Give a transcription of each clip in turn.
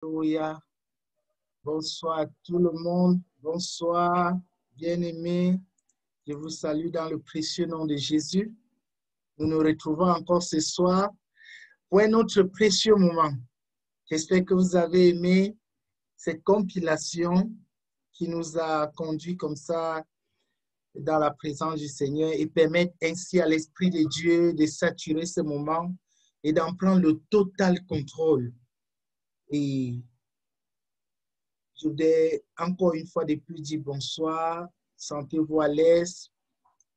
Alléluia. Bonsoir à tout le monde. Bonsoir, bien-aimés. Je vous salue dans le précieux nom de Jésus. Nous nous retrouvons encore ce soir pour un autre précieux moment. J'espère que vous avez aimé cette compilation qui nous a conduits comme ça dans la présence du Seigneur et permettre ainsi à l'Esprit de Dieu de saturer ce moment et d'en prendre le total contrôle. Et je voudrais encore une fois de plus dire bonsoir, sentez-vous à l'aise.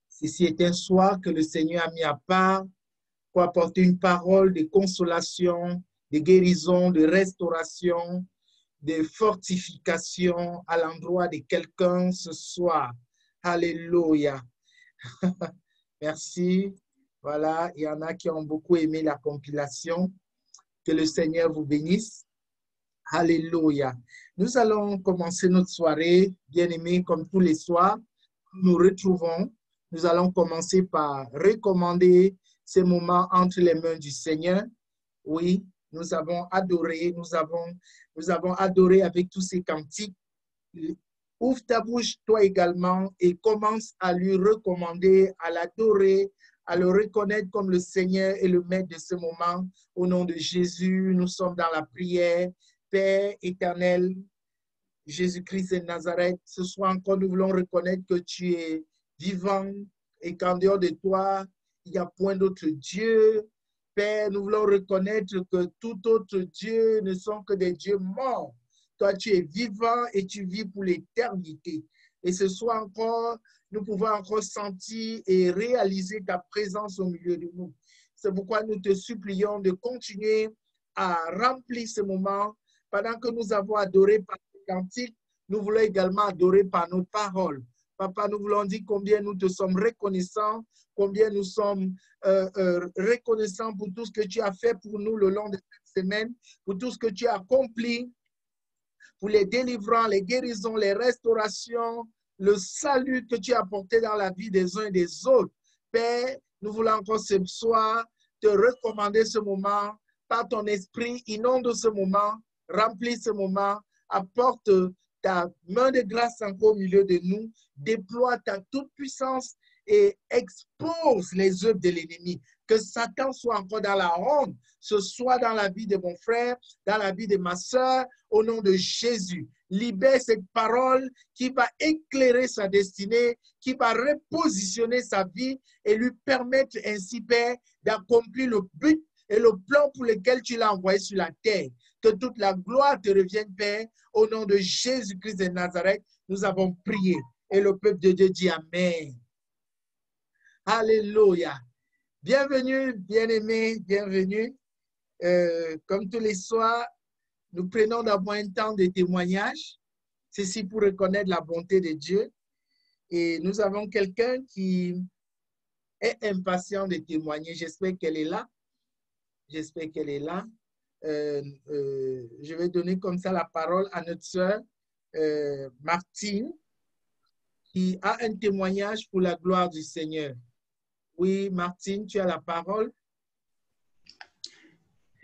Ceci est un soir que le Seigneur a mis à part pour apporter une parole de consolation, de guérison, de restauration, de fortification à l'endroit de quelqu'un ce soir. Alléluia. Merci. Voilà, il y en a qui ont beaucoup aimé la compilation. Que le Seigneur vous bénisse. Alléluia. Nous allons commencer notre soirée, bien-aimés, comme tous les soirs. Nous retrouvons. Nous allons commencer par recommander ces moments entre les mains du Seigneur. Oui, nous avons adoré, nous avons adoré avec tous ces cantiques. Ouvre ta bouche, toi également, et commence à lui recommander, à l'adorer, à le reconnaître comme le Seigneur et le Maître de ce moment. Au nom de Jésus, nous sommes dans la prière. Père éternel, Jésus-Christ de Nazareth, ce soir encore, nous voulons reconnaître que tu es vivant et qu'en dehors de toi, il n'y a point d'autre Dieu. Père, nous voulons reconnaître que tout autre Dieu ne sont que des dieux morts. Toi, tu es vivant et tu vis pour l'éternité. Et ce soir encore, nous pouvons encore sentir et réaliser ta présence au milieu de nous. C'est pourquoi nous te supplions de continuer à remplir ce moment. Pendant que nous avons adoré par les cantiques, nous voulons également adorer par nos paroles. Papa, nous voulons dire combien nous te sommes reconnaissants, combien nous sommes reconnaissants pour tout ce que tu as fait pour nous le long de cette semaine, pour tout ce que tu as accompli, pour les délivrances, les guérisons, les restaurations, le salut que tu as apporté dans la vie des uns et des autres. Père, nous voulons encore ce soir te recommander ce moment par ton esprit, inonde ce moment, remplis ce moment, apporte ta main de grâce encore au milieu de nous, déploie ta toute-puissance et expose les œuvres de l'ennemi. Que Satan soit encore dans la honte, ce soit dans la vie de mon frère, dans la vie de ma soeur, au nom de Jésus. Libère cette parole qui va éclairer sa destinée, qui va repositionner sa vie et lui permettre ainsi, Père, d'accomplir le but et le plan pour lequel tu l'as envoyé sur la terre. Que toute la gloire te revienne, Père, au nom de Jésus-Christ de Nazareth. Nous avons prié et le peuple de Dieu dit Amen. Alléluia. Bienvenue, bien-aimés, bienvenue. Comme tous les soirs, nous prenons d'abord un temps de témoignage. Ceci pour reconnaître la bonté de Dieu. Et nous avons quelqu'un qui est impatient de témoigner. J'espère qu'elle est là. J'espère qu'elle est là. Je vais donner comme ça la parole à notre sœur Martine, qui a un témoignage pour la gloire du Seigneur. Oui, Martine, tu as la parole.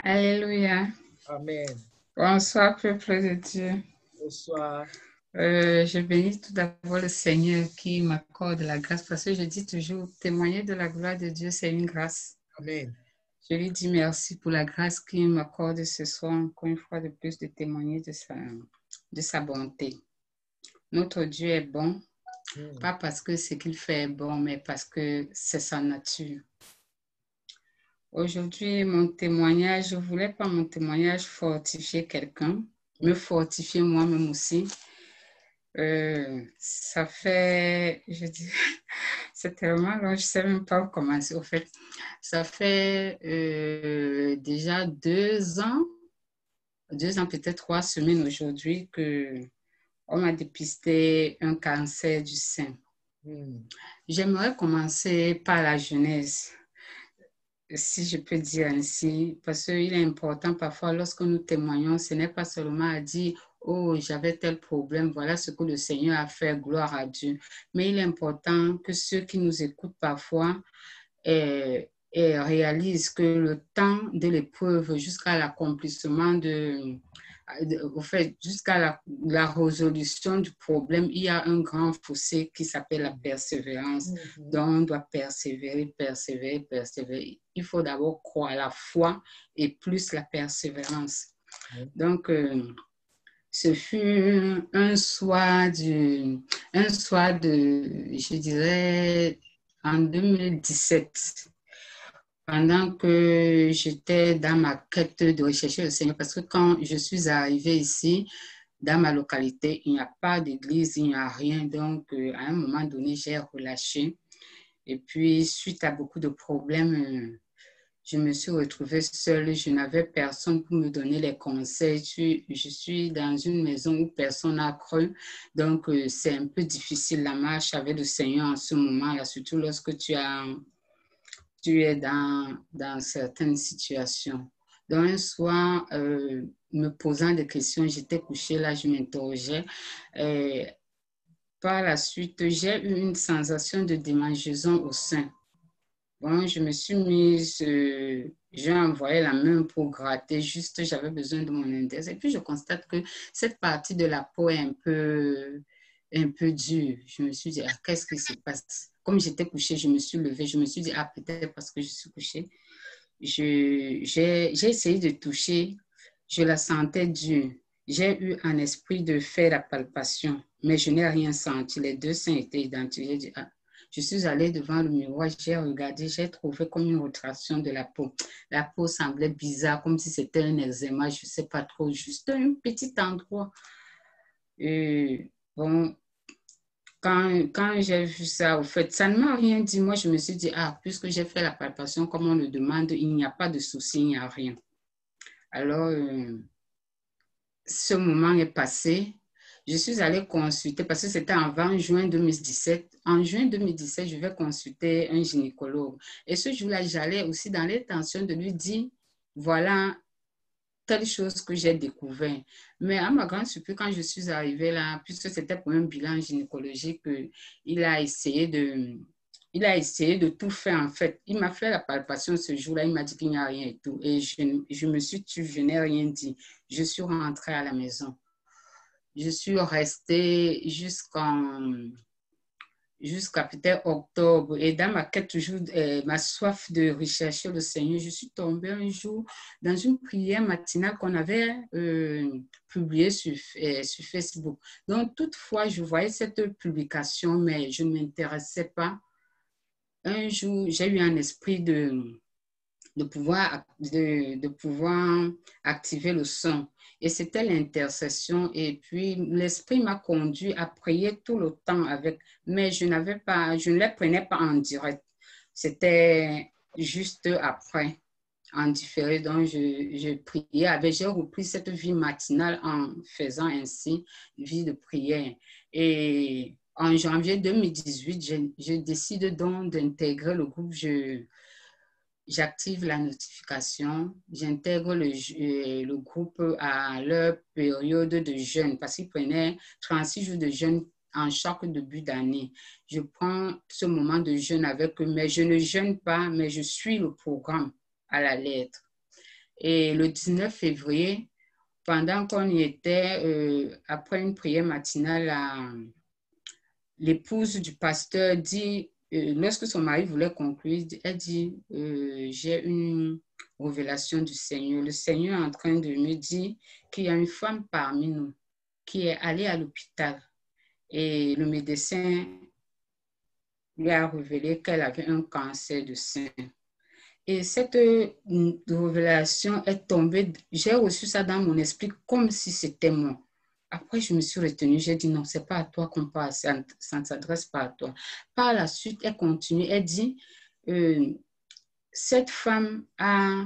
Alléluia. Amen. Bonsoir, peuple de Dieu. Bonsoir. Je bénis tout d'abord le Seigneur qui m'accorde la grâce parce que je dis toujours, témoigner de la gloire de Dieu, c'est une grâce. Amen. Je lui dis merci pour la grâce qu'il m'accorde ce soir, encore une fois de plus, de témoigner de sa bonté. Notre Dieu est bon, pas parce que ce qu'il fait est bon, mais parce que c'est sa nature. Aujourd'hui, mon témoignage, je ne voulais pas mon témoignage fortifier quelqu'un, me fortifier moi-même aussi. Ça fait, je dis, c'est tellement long, je ne sais même pas où commencer. Au fait, ça fait déjà 2 ans, peut-être 3 semaines aujourd'hui qu'on m'a dépisté un cancer du sein. J'aimerais commencer par la genèse, si je peux dire ainsi, parce qu'il est important parfois lorsque nous témoignons, ce n'est pas seulement à dire « Oh, j'avais tel problème, voilà ce que le Seigneur a fait, gloire à Dieu ». Mais il est important que ceux qui nous écoutent parfois réalisent que le temps de l'épreuve jusqu'à l'accomplissement de au fait, jusqu'à la résolution du problème, il y a un grand fossé qui s'appelle la persévérance. Donc, on doit persévérer, persévérer, persévérer. Il faut d'abord croire à la foi et plus la persévérance. Donc, ce fut un soir de, je dirais, en 2017. Pendant que j'étais dans ma quête de rechercher le Seigneur, parce que quand je suis arrivée ici, dans ma localité, il n'y a pas d'église, il n'y a rien. Donc, à un moment donné, j'ai relâché. Et puis, suite à beaucoup de problèmes, je me suis retrouvée seule. Je n'avais personne pour me donner les conseils. Je suis dans une maison où personne n'a cru. Donc, c'est un peu difficile la marche avec le Seigneur en ce moment-là, surtout lorsque tu es dans certaines situations. Donc, un soir, me posant des questions, j'étais couchée là, je m'interrogeais. Par la suite, j'ai eu une sensation de démangeaison au sein. Bon, je me suis mise, j'ai envoyé la main pour gratter, juste j'avais besoin de mon index. Et puis, je constate que cette partie de la peau est un peu dure. Je me suis dit, ah, qu'est-ce qui se passe? Comme j'étais couchée, je me suis levée. Je me suis dit, ah, peut-être parce que je suis couchée. J'ai essayé de toucher. Je la sentais dure. J'ai eu un esprit de faire la palpation, mais je n'ai rien senti. Les deux seins étaient identiques. J'ai dit, ah. Je suis allée devant le miroir, j'ai regardé, j'ai trouvé comme une retraction de la peau. La peau semblait bizarre, comme si c'était un eczéma, je ne sais pas trop, juste un petit endroit. Et bon, quand j'ai vu ça, au fait, ça ne m'a rien dit. Moi, je me suis dit, ah, puisque j'ai fait la palpation comme on le demande, il n'y a pas de souci, il n'y a rien. Alors, ce moment est passé. Je suis allée consulter, parce que c'était en 20 juin 2017. En juin 2017, je vais consulter un gynécologue. Et ce jour-là, j'allais aussi dans l'intention de lui dire, voilà telle chose que j'ai découvert. Mais à ma grande surprise, quand je suis arrivée là, puisque c'était pour un bilan gynécologique, il a essayé de tout faire en fait. Il m'a fait la palpation ce jour-là, il m'a dit qu'il n'y a rien et tout. Et je me suis tue, je n'ai rien dit. Je suis rentrée à la maison. Je suis restée jusqu'à peut-être octobre. Et dans ma quête, toujours, ma soif de rechercher le Seigneur, je suis tombée un jour dans une prière matinale qu'on avait publiée sur Facebook. Donc, toutefois, je voyais cette publication, mais je ne m'intéressais pas. Un jour, j'ai eu un esprit de pouvoir activer le son. Et c'était l'intercession. Et puis, l'Esprit m'a conduit à prier tout le temps avec, mais je ne les prenais pas en direct. C'était juste après, en différé. Donc, je priais avec, j'ai repris cette vie matinale en faisant ainsi, vie de prière. Et en janvier 2018, je décide donc d'intégrer le groupe. J'active la notification, j'intègre le groupe à leur période de jeûne parce qu'ils prenaient 36 jours de jeûne en chaque début d'année. Je prends ce moment de jeûne avec eux, mais je ne jeûne pas, mais je suis le programme à la lettre. Et le 19 février, pendant qu'on y était, après une prière matinale, l'épouse du pasteur dit, lorsque son mari voulait conclure, elle dit, j'ai une révélation du Seigneur. Le Seigneur est en train de me dire qu'il y a une femme parmi nous qui est allée à l'hôpital et le médecin lui a révélé qu'elle avait un cancer de sein. Et cette révélation est tombée, j'ai reçu ça dans mon esprit comme si c'était moi. Après, je me suis retenue, j'ai dit non, ce n'est pas à toi qu'on parle, ça ne s'adresse pas à toi. Par la suite, elle continue, elle dit, cette femme a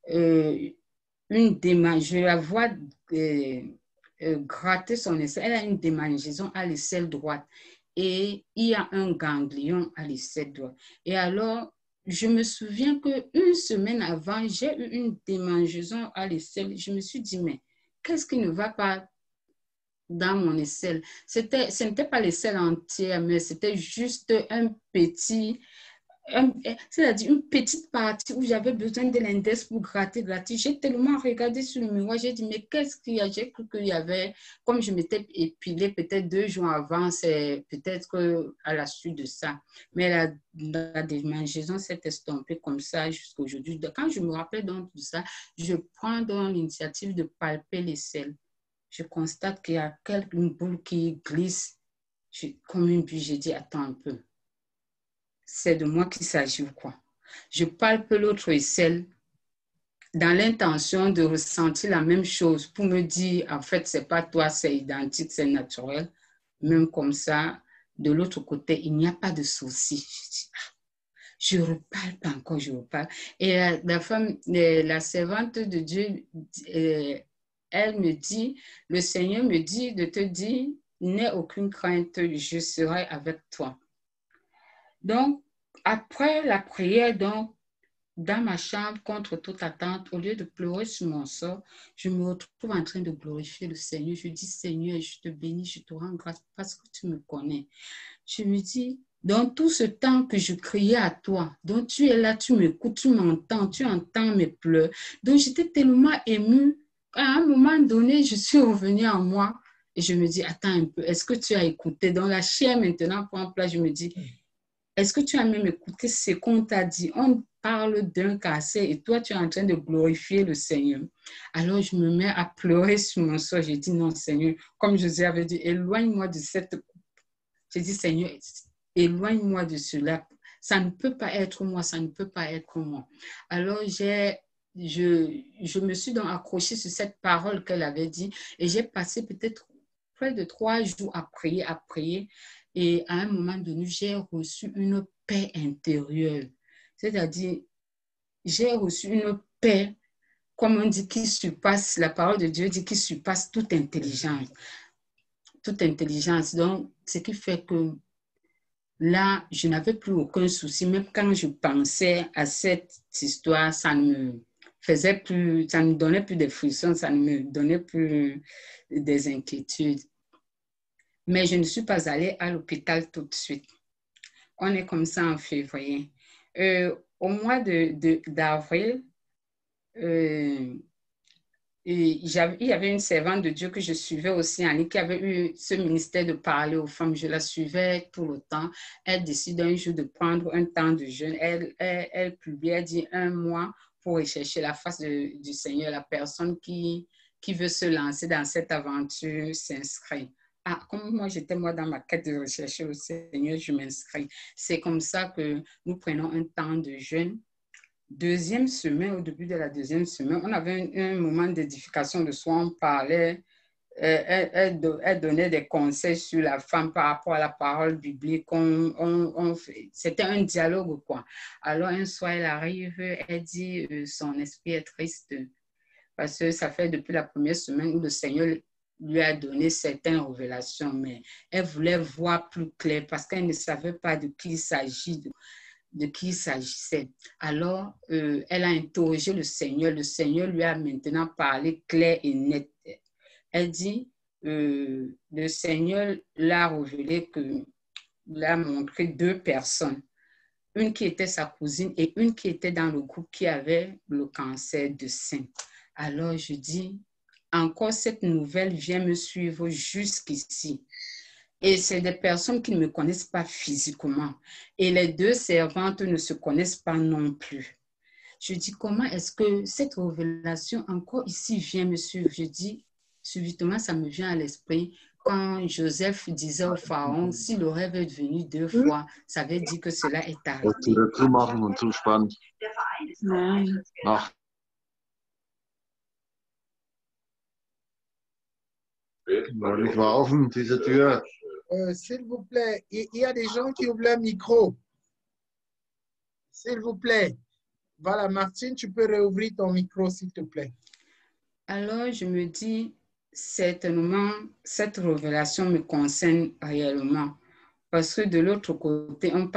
une démangeaison, je la vois gratter son aisselle, elle a une démangeaison à l'aisselle droite et il y a un ganglion à l'aisselle droite. Et alors, je me souviens qu'une semaine avant, j'ai eu une démangeaison à l'aisselle. Je me suis dit, mais qu'est-ce qui ne va pas dans mon aisselle? Ce n'était pas l'aisselle entière, mais c'était juste un petit c'est-à-dire une petite partie où j'avais besoin de l'index pour gratter. J'ai tellement regardé sur le miroir, j'ai dit, mais qu'est-ce qu'il y a? J'ai cru qu'il y avait, comme je m'étais épilée peut-être 2 jours avant, c'est peut-être à la suite de ça. Mais la démangeaison s'est estompée comme ça jusqu'à aujourd'hui. Quand je me rappelle donc de ça, je prends donc l'initiative de palper les selles. Je constate qu'il y a quelques boules qui glissent comme une bulle. J'ai dit, attends un peu. C'est de moi qu'il s'agit ou quoi? Je palpe l'autre aisselle dans l'intention de ressentir la même chose pour me dire, en fait, c'est pas toi, c'est identique, c'est naturel. Même comme ça, de l'autre côté, il n'y a pas de souci. Je repalpe encore, je repalpe. Et la femme, la servante de Dieu, elle me dit, le Seigneur me dit de te dire, n'aie aucune crainte, je serai avec toi. Donc, après la prière, donc, dans ma chambre, contre toute attente, au lieu de pleurer sur mon sort, je me retrouve en train de glorifier le Seigneur. Je dis, Seigneur, je te bénis, je te rends grâce parce que tu me connais. Je me dis, dans tout ce temps que je criais à toi, donc tu es là, tu m'écoutes, tu m'entends, tu entends mes pleurs. Donc, j'étais tellement émue qu'à un moment donné, je suis revenue en moi et je me dis, attends un peu, est-ce que tu as écouté? Donc, la chair maintenant prend place, je me dis, est-ce que tu as même écouté ce qu'on t'a dit? On parle d'un cancer et toi, tu es en train de glorifier le Seigneur. Alors, je me mets à pleurer sur mon sort. J'ai dit, non, Seigneur, comme Jésus avait dit, éloigne-moi de cette coupe. J'ai dit, Seigneur, éloigne-moi de cela. Ça ne peut pas être moi, ça ne peut pas être moi. Alors, je me suis donc accrochée sur cette parole qu'elle avait dit et j'ai passé peut-être près de 3 jours à prier. Et à un moment donné, j'ai reçu une paix intérieure. C'est-à-dire, j'ai reçu une paix, comme on dit, qui surpasse, la parole de Dieu dit, qui surpasse toute intelligence. Toute intelligence. Donc, ce qui fait que là, je n'avais plus aucun souci. Même quand je pensais à cette histoire, ça ne me faisait plus, ça ne me donnait plus de frissons, ça ne me donnait plus des inquiétudes. Mais je ne suis pas allée à l'hôpital tout de suite. On est comme ça en février. Au mois d'avril, il y avait une servante de Dieu que je suivais aussi en ligne qui avait eu ce ministère de parler aux femmes. Je la suivais tout le temps. Elle décide un jour de prendre un temps de jeûne. Elle publie, elle dit 1 mois pour rechercher la face du Seigneur. La personne qui veut se lancer dans cette aventure s'inscrit. Ah, comme moi, j'étais dans ma quête de rechercher le Seigneur, je m'inscris. C'est comme ça que nous prenons un temps de jeûne. Deuxième semaine, au début de la deuxième semaine, on avait un moment d'édification de soi, on parlait, elle donnait des conseils sur la femme par rapport à la parole biblique. C'était un dialogue, quoi. Alors, un soir, elle arrive, elle dit, son esprit est triste parce que ça fait depuis la première semaine où le Seigneur lui a donné certaines révélations, mais elle voulait voir plus clair parce qu'elle ne savait pas de qui il s'agit, de qui il s'agissait. Alors, elle a interrogé le Seigneur. Le Seigneur lui a maintenant parlé clair et net. Elle dit, le Seigneur l'a révélé l'a montré 2 personnes. Une qui était sa cousine et une qui était dans le groupe qui avait le cancer de sein. Alors, je dis, encore cette nouvelle vient me suivre jusqu'ici. Et c'est des personnes qui ne me connaissent pas physiquement. Et les 2 servantes ne se connaissent pas non plus. Je dis, comment est-ce que cette révélation encore ici vient me suivre? Je dis, subitement, ça me vient à l'esprit quand Joseph disait au pharaon, si le rêve est venu 2 fois, ça veut dire que cela est arrivé. Zumachen und zuspannen. Nein. Ach. Ich war offen, diese Tür. S'il vous plaît, il y a des gens qui ouvrent leur micro. S'il vous plaît. Voilà, Martine, tu peux réouvrir ton micro, s'il te plaît. Alors, je me dis, certainement, cette révélation me concerne réellement. Parce que de l'autre côté, on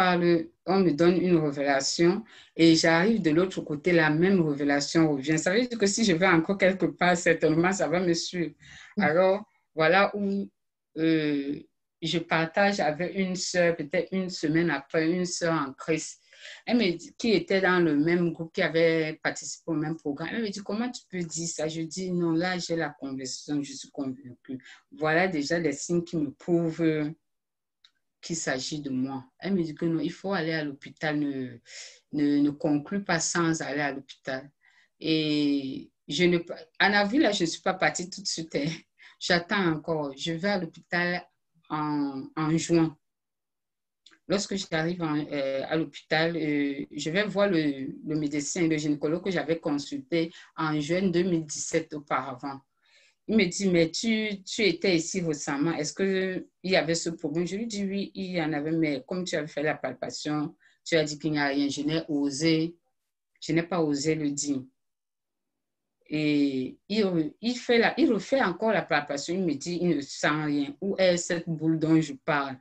me donne une révélation et j'arrive de l'autre côté, la même révélation revient. Ça veut dire que si je vais encore quelque part, certainement, ça va me suivre. Alors, voilà où je partage avec une sœur, peut-être une semaine après, une sœur en Christ. qui était dans le même groupe, qui avait participé au même programme. Elle me dit, comment tu peux dire ça? Je dis, non, là, j'ai la conviction, je suis convaincue. Voilà déjà des signes qui me prouvent qu'il s'agit de moi. Elle me dit que non, il faut aller à l'hôpital, ne conclue pas sans aller à l'hôpital. Et en avril, là, je ne suis pas partie tout de suite. J'attends encore. Je vais à l'hôpital en juin. Lorsque j'arrive à l'hôpital, je vais voir le médecin, le gynécologue que j'avais consulté en juin 2017 auparavant. Il me dit, mais tu étais ici récemment, est-ce qu'il y avait ce problème? Je lui dis, oui, il y en avait, mais comme tu avais fait la palpation, tu as dit qu'il n'y a rien. Je n'ai pas osé le dire. Et il refait encore la palpation, il me dit, il ne sent rien. Où est cette boule dont je parle?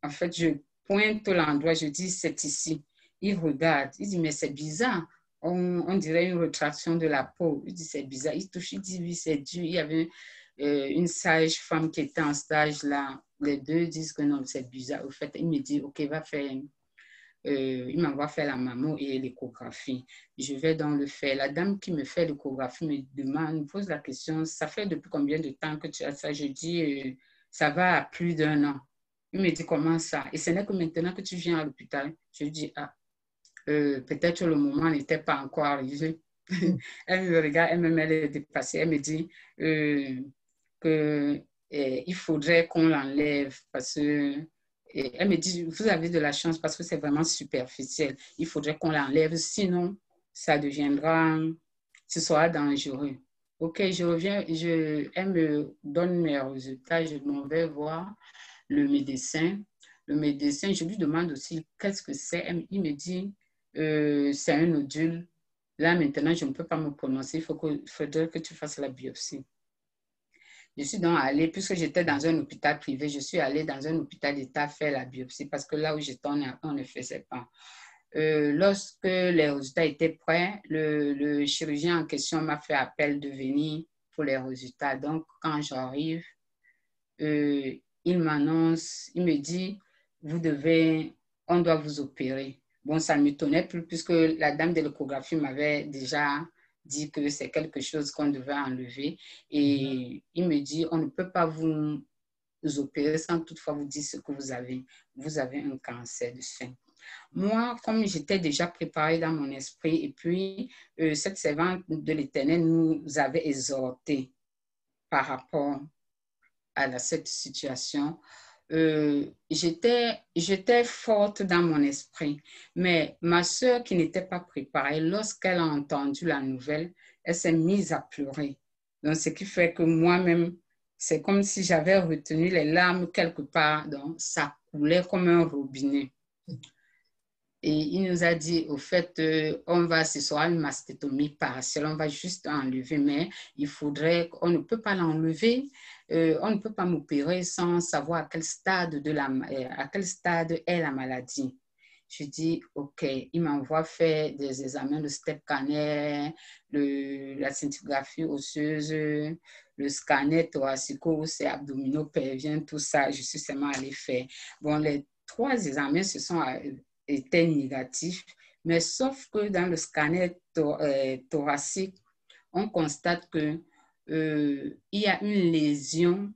En fait, je pointe l'endroit, je dis, c'est ici. Il regarde, il dit, mais c'est bizarre. On dirait une retraction de la peau. Il dit, c'est bizarre. Il touche, il dit, oui, c'est dur. Il y avait une sage-femme qui était en stage là. Les deux disent que non, c'est bizarre. Au fait, il me dit, OK, va faire... il m'envoie faire la mammo et l'échographie. Je vais dans le faire. La dame qui me fait l'échographie me pose la question, ça fait depuis combien de temps que tu as ça? Je dis, ça va à plus d'1 an. Il me dit, comment ça? Et ce n'est que maintenant que tu viens à l'hôpital. Je dis, ah, peut-être le moment n'était pas encore arrivé. Elle me regarde, elle me met le dépassé. Elle me dit qu'il faudrait qu'on l'enlève parce que... Et elle me dit, vous avez de la chance parce que c'est vraiment superficiel. Il faudrait qu'on l'enlève, sinon ça sera dangereux. OK, je reviens, elle me donne mes résultats, je m'en vais voir le médecin. Le médecin, je lui demande aussi qu'est-ce que c'est. Il me dit, c'est un nodule. Là, maintenant, je ne peux pas me prononcer. Il faudrait que tu fasses la biopsie. Je suis donc allée, puisque j'étais dans un hôpital privé, je suis allée dans un hôpital d'État faire la biopsie parce que là où j'étais, on ne faisait pas. Lorsque les résultats étaient prêts, le chirurgien en question m'a fait appel de venir pour les résultats. Donc, quand j'arrive, il m'annonce, il me dit, on doit vous opérer. Bon, ça ne m'étonnait plus puisque la dame de l'échographie m'avait déjà dit que c'est quelque chose qu'on devait enlever. Et il me dit, on ne peut pas vous opérer sans toutefois vous dire ce que vous avez. Vous avez un cancer du sein. Moi, comme j'étais déjà préparée dans mon esprit, et puis cette servante de l'Éternel nous avait exhortés par rapport à cette situation, j'étais forte dans mon esprit. Mais ma soeur qui n'était pas préparée, lorsqu'elle a entendu la nouvelle, elle s'est mise à pleurer. Donc, ce qui fait que moi-même, c'est comme si j'avais retenu les larmes quelque part. Donc, ça coulait comme un robinet. Et il nous a dit, au fait, ce sera une mastétomie partielle, on va juste enlever, mais on ne peut pas l'enlever, on ne peut pas m'opérer sans savoir à quel stade est la maladie. Je dis, OK, il m'envoie faire des examens, le step scanner, la scintigraphie osseuse, le scanner thoracico, c'est abdominaux, pelvien, tout ça, je suis seulement allée faire. Bon, les 3 examens étaient négatifs, mais sauf que dans le scanner thoracique, on constate qu'il y a une lésion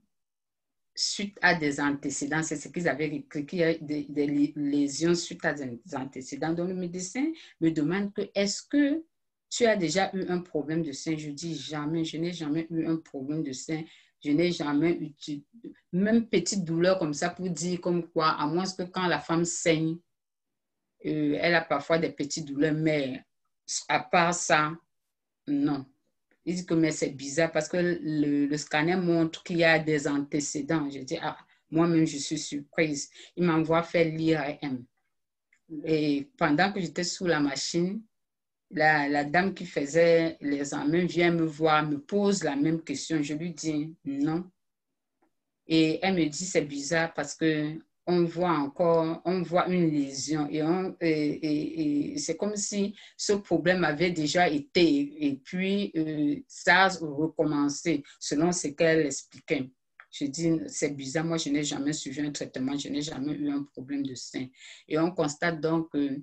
suite à des antécédents. C'est ce qu'ils avaient écrit, qu'il y a des lésions suite à des antécédents. Donc, le médecin me demande est-ce que tu as déjà eu un problème de sein? Je dis jamais, je n'ai jamais eu un problème de sein. Je n'ai jamais eu, même petite douleur comme ça pour dire comme quoi, à moins que quand la femme saigne, elle a parfois des petites douleurs, mais à part ça, non. Il dit que mais c'est bizarre parce que le scanner montre qu'il y a des antécédents. Je dis, ah, moi-même, je suis surprise. Il m'envoie faire l'IRM. Et pendant que j'étais sous la machine, la dame qui faisait l'examen vient me voir, me pose la même question. Je lui dis non. Et elle me dit, c'est bizarre parce que on voit une lésion et c'est comme si ce problème avait déjà été et puis ça a recommencé selon ce qu'elle expliquait. Je dis, c'est bizarre, moi je n'ai jamais suivi un traitement, je n'ai jamais eu un problème de sein. Et on constate donc que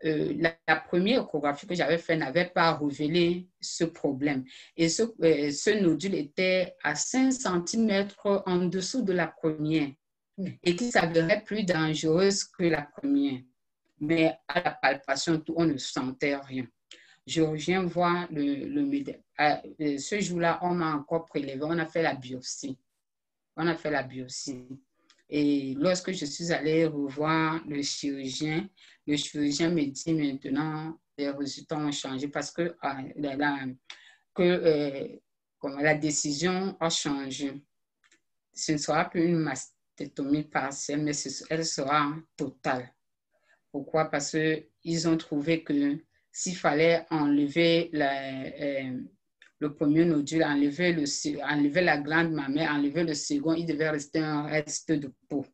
la première échographie que j'avais faite n'avait pas révélé ce problème. Et ce nodule était à 5 cm en dessous de la première et qui s'avérait plus dangereuse que la première. Mais à la palpation, on ne sentait rien. Je reviens voir le médecin. Ce jour-là, on m'a encore prélevé, on a fait la biopsie. Et lorsque je suis allée revoir le chirurgien me dit maintenant, les résultats ont changé parce que la décision a changé. Ce ne sera plus une mastéctomie partielle, mais elle sera totale. Pourquoi? Parce qu'ils ont trouvé que s'il fallait enlever le premier nodule, enlever la glande mammaire, enlever le second, il devait rester un reste de peau.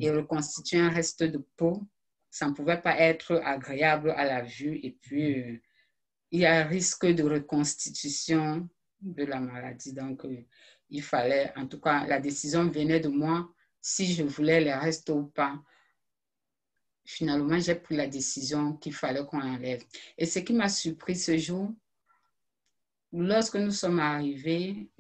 Et reconstituer un reste de peau, ça ne pouvait pas être agréable à la vue. Et puis, il y a un risque de reconstitution de la maladie. Donc, il fallait, en tout cas, la décision venait de moi si je voulais les restes ou pas. Finalement, j'ai pris la décision qu'il fallait qu'on enlève. Et ce qui m'a surpris ce jour, lorsque nous sommes arrivés,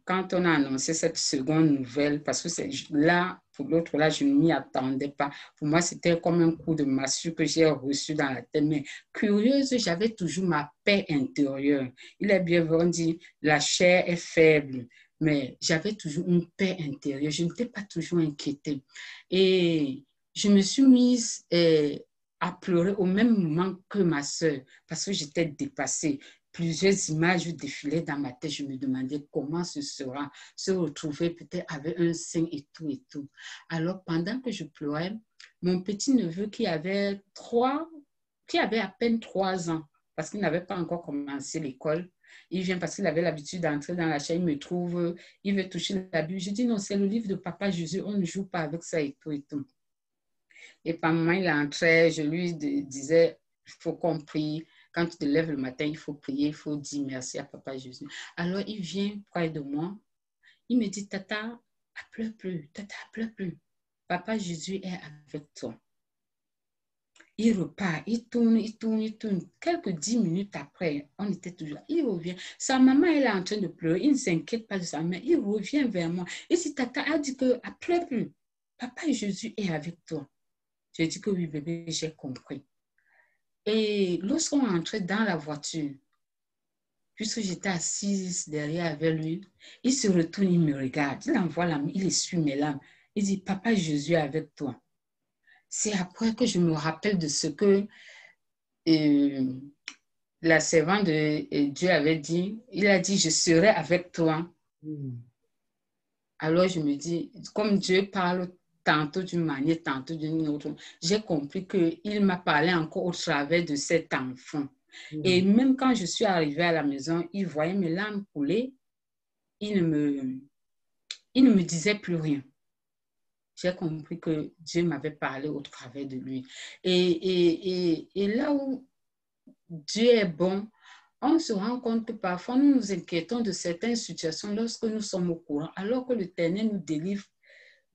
quand on a annoncé cette seconde nouvelle, parce que là, pour l'autre, là, je ne m'y attendais pas. Pour moi, c'était comme un coup de massue que j'ai reçu dans la tête. Mais curieuse, j'avais toujours ma paix intérieure. Il est bien vrai, on dit, la chair est faible, mais j'avais toujours une paix intérieure. Je n'étais pas toujours inquiétée. Et je me suis mise à pleurer au même moment que ma soeur, parce que j'étais dépassée. Plusieurs images défilaient dans ma tête. Je me demandais comment ce sera, se retrouver peut-être avec un sein et tout et tout. Alors, pendant que je pleurais, mon petit-neveu qui avait à peine 3 ans, parce qu'il n'avait pas encore commencé l'école, il vient parce qu'il avait l'habitude d'entrer dans la chambre, il me trouve, il veut toucher la Bible. Je dis non, c'est le livre de Papa Jésus, on ne joue pas avec ça et tout et tout. Et par moment, il entrait, je lui disais, il faut qu'on prie. Quand tu te lèves le matin, il faut prier, il faut dire merci à Papa Jésus. Alors, il vient près de moi. Il me dit, Tata, pleure plus. Tata, pleure plus. Papa Jésus est avec toi. Il repart, il tourne. Quelques 10 minutes après, on était toujours là. Il revient. Sa maman, elle est en train de pleurer. Il ne s'inquiète pas de sa mère. Il revient vers moi. Il dit, Tata a dit que pleure plus. Papa Jésus est avec toi. J'ai dit que oui, bébé, j'ai compris. Et lorsqu'on entrait dans la voiture, puisque j'étais assise derrière avec lui, il se retourne, il me regarde, il envoie la main, il essuie mes larmes. Il dit, Papa Jésus est avec toi. C'est après que je me rappelle de ce que la servante de Dieu avait dit. Il a dit, je serai avec toi. Alors je me dis, comme Dieu parle tantôt d'une manière, tantôt d'une autre, j'ai compris qu'il m'a parlé encore au travers de cet enfant. Et même quand je suis arrivée à la maison, il voyait mes larmes couler, il ne me disait plus rien. J'ai compris que Dieu m'avait parlé au travers de lui. Et là où Dieu est bon, on se rend compte que parfois nous nous inquiétons de certaines situations lorsque nous sommes au courant, alors que l'Éternel nous délivre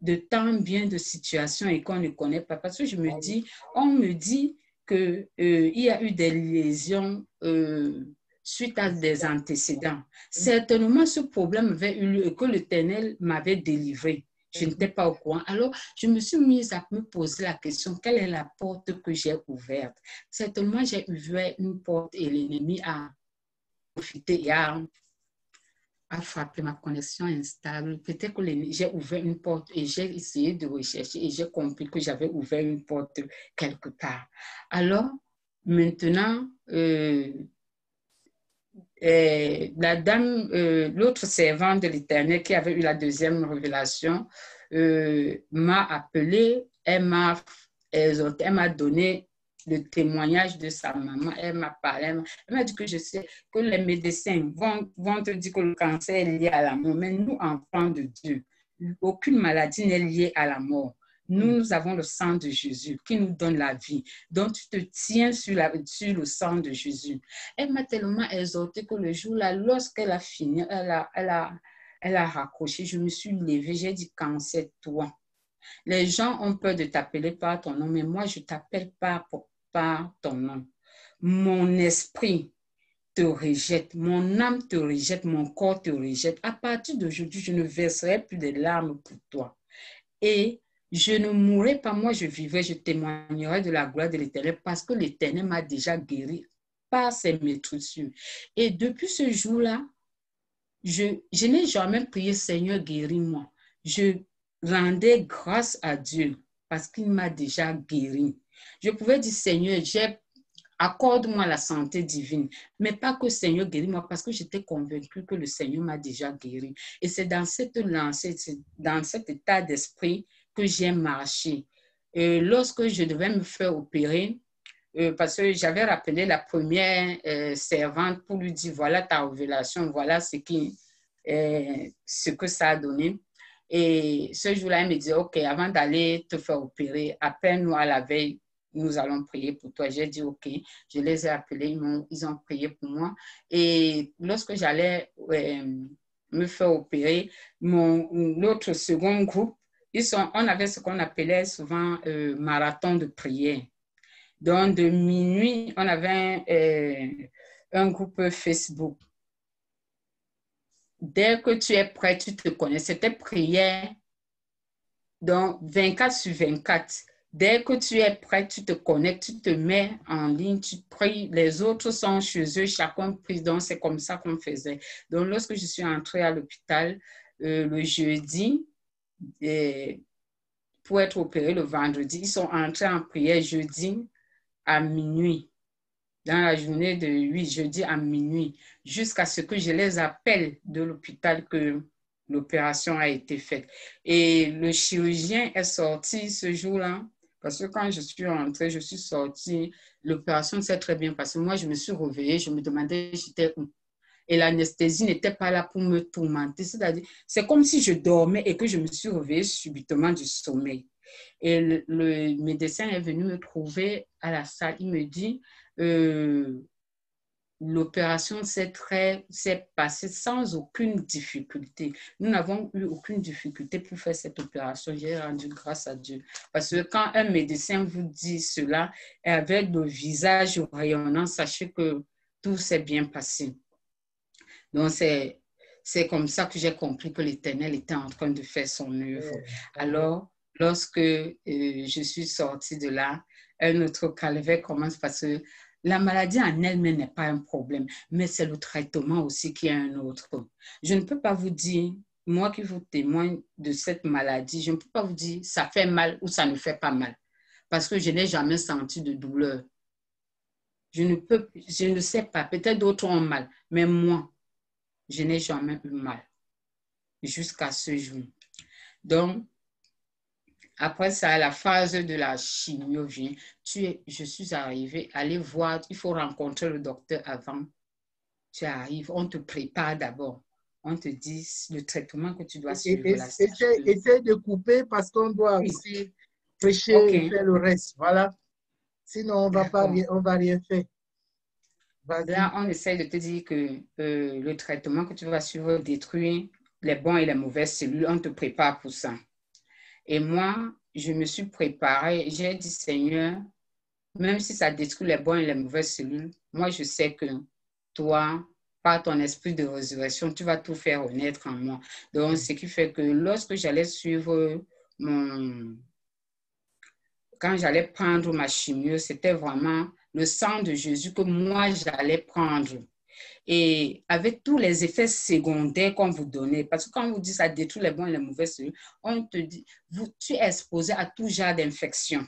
de tant bien de situations et qu'on ne connaît pas. Parce que on me dit qu'il y a eu des lésions suite à des antécédents. Certainement, ce problème avait eu lieu et que l'Éternel m'avait délivré. Je n'étais pas au courant. Alors, je me suis mise à me poser la question, quelle est la porte que j'ai ouverte? Certainement, j'ai ouvert une porte et l'ennemi a profité et a frappé ma connexion instable. Peut-être que j'ai ouvert une porte et j'ai essayé de rechercher et j'ai compris que j'avais ouvert une porte quelque part. Alors, maintenant, la dame, l'autre servante de l'Éternel qui avait eu la deuxième révélation, m'a appelé, elle m'a exhorté, elle m'a donné le témoignage de sa maman, elle m'a parlé, elle m'a dit que je sais que les médecins vont te dire que le cancer est lié à la mort, mais nous, enfants de Dieu, aucune maladie n'est liée à la mort. Nous avons le sang de Jésus qui nous donne la vie. Donc, tu te tiens sur le sang de Jésus. Elle m'a tellement exhorté que le jour-là, lorsqu'elle a fini, elle a raccroché, je me suis levée, j'ai dit, cancer, toi. Les gens ont peur de t'appeler par ton nom, mais moi, je ne t'appelle pas pas ton nom. Mon esprit te rejette, mon âme te rejette, mon corps te rejette. À partir d'aujourd'hui, je ne verserai plus de larmes pour toi. Et je ne mourrai pas, moi je vivrai, je témoignerai de la gloire de l'Éternel parce que l'Éternel m'a déjà guéri par ses maîtresses. Et depuis ce jour-là, je n'ai jamais prié, Seigneur, guéris-moi. Je rendais grâce à Dieu parce qu'il m'a déjà guéri. Je pouvais dire, Seigneur, accorde-moi la santé divine, mais pas que Seigneur guéris-moi parce que j'étais convaincue que le Seigneur m'a déjà guéri. Et c'est dans cette lancée, c'est dans cet état d'esprit que j'ai marché. Et lorsque je devais me faire opérer, parce que j'avais rappelé la première servante pour lui dire, voilà ta révélation, voilà ce que ça a donné. Et ce jour-là, elle me dit, OK, avant d'aller te faire opérer, appelle-nous à la veille, nous allons prier pour toi. J'ai dit, OK, je les ai appelés, ils ont prié pour moi. Et lorsque j'allais me faire opérer, l'autre second groupe, on avait ce qu'on appelait souvent marathon de prière. Donc, de minuit, on avait un groupe Facebook. Dès que tu es prêt, tu te connais. C'était prière, donc 24/24. Dès que tu es prêt, tu te connectes, tu te mets en ligne, tu pries. Les autres sont chez eux, chacun prie. Donc, c'est comme ça qu'on faisait. Donc, lorsque je suis entrée à l'hôpital le jeudi, pour être opérée le vendredi, ils sont entrés en prière jeudi à minuit. Dans la journée de jeudi à minuit, jusqu'à ce que je les appelle de l'hôpital que l'opération a été faite. Et le chirurgien est sorti ce jour-là, parce que quand je suis rentrée, je suis sortie, l'opération s'est très bien passée. Moi, je me suis réveillée, je me demandais j'étais où. Et l'anesthésie n'était pas là pour me tourmenter. C'est-à-dire, c'est comme si je dormais et que je me suis réveillée subitement du sommeil. Et le médecin est venu me trouver à la salle. Il me dit, l'opération s'est passée sans aucune difficulté. Nous n'avons eu aucune difficulté pour faire cette opération. J'ai rendu grâce à Dieu. Parce que quand un médecin vous dit cela, avec le visage rayonnant, sachez que tout s'est bien passé. Donc, c'est comme ça que j'ai compris que l'Éternel était en train de faire son œuvre. Alors, lorsque je suis sortie de là, un autre calvaire commence parce que la maladie en elle-même n'est pas un problème, mais c'est le traitement aussi qui est un autre. Je ne peux pas vous dire, moi qui vous témoigne de cette maladie, je ne peux pas vous dire ça fait mal ou ça ne fait pas mal, parce que je n'ai jamais senti de douleur. Je ne sais pas, peut-être d'autres ont mal, mais moi, je n'ai jamais eu mal jusqu'à ce jour. Donc, après ça, la phase de la chimio vient. Je suis arrivée, aller voir, il faut rencontrer le docteur avant. Tu arrives, on te prépare d'abord. On te dit le traitement que tu dois suivre. Essaye de couper parce qu'on doit aussi prêcher et faire le reste. Voilà. Sinon, on va rien faire. Là, on essaie de te dire que le traitement que tu vas suivre détruit les bons et les mauvaises cellules. On te prépare pour ça. Et moi, je me suis préparée. J'ai dit, Seigneur, même si ça détruit les bonnes et les mauvaises cellules, moi, je sais que toi, par ton esprit de résurrection, tu vas tout faire renaître en moi. Donc, ce qui fait que lorsque j'allais suivre quand j'allais prendre ma chimio, c'était vraiment le sang de Jésus que moi, j'allais prendre. Et avec tous les effets secondaires qu'on vous donnait, parce que quand on vous dit ça détruit les bons et les mauvais cellules, on te dit, tu es exposé à tout genre d'infection.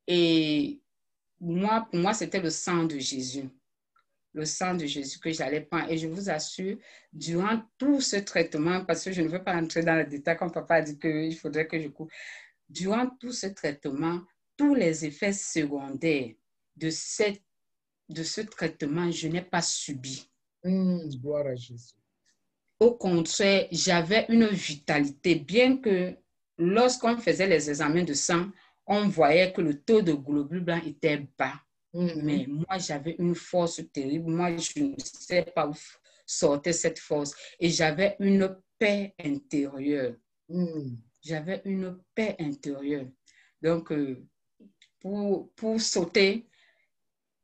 Et moi, pour moi, c'était le sang de Jésus. Le sang de Jésus que j'allais prendre. Et je vous assure, durant tout ce traitement, parce que je ne veux pas entrer dans le détail, comme papa a dit qu'il faudrait que je coupe. Durant tout ce traitement, tous les effets secondaires de ce traitement, je n'ai pas subi. Gloire à Jésus. Au contraire, j'avais une vitalité, bien que lorsqu'on faisait les examens de sang, on voyait que le taux de globules blancs était bas. Mais moi, j'avais une force terrible. Moi, je ne sais pas où sortait cette force. Et j'avais une paix intérieure. J'avais une paix intérieure. Donc, pour sauter.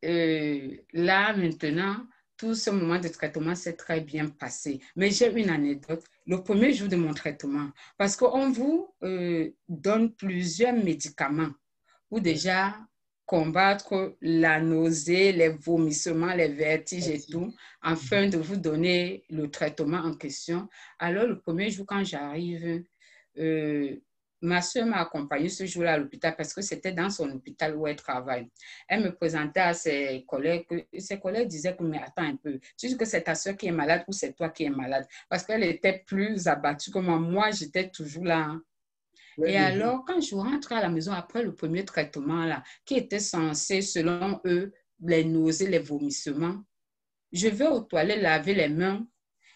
Là, maintenant, tout ce moment de traitement s'est très bien passé. Mais j'ai une anecdote. Le premier jour de mon traitement, parce qu'on vous donne plusieurs médicaments pour déjà combattre la nausée, les vomissements, les vertiges et tout, afin de vous donner le traitement en question. Alors, le premier jour, quand j'arrive, ma soeur m'a accompagnée ce jour-là à l'hôpital parce que c'était dans son hôpital où elle travaille. Elle me présentait à ses collègues. Ses collègues disaient que, mais attends un peu, tu dis que c'est ta soeur qui est malade ou c'est toi qui es malade? Parce qu'elle était plus abattue que moi. Moi, j'étais toujours là. Et alors, quand je rentre à la maison après le premier traitement, là, qui était censé, selon eux, les nausées, les vomissements, je vais aux toilettes laver les mains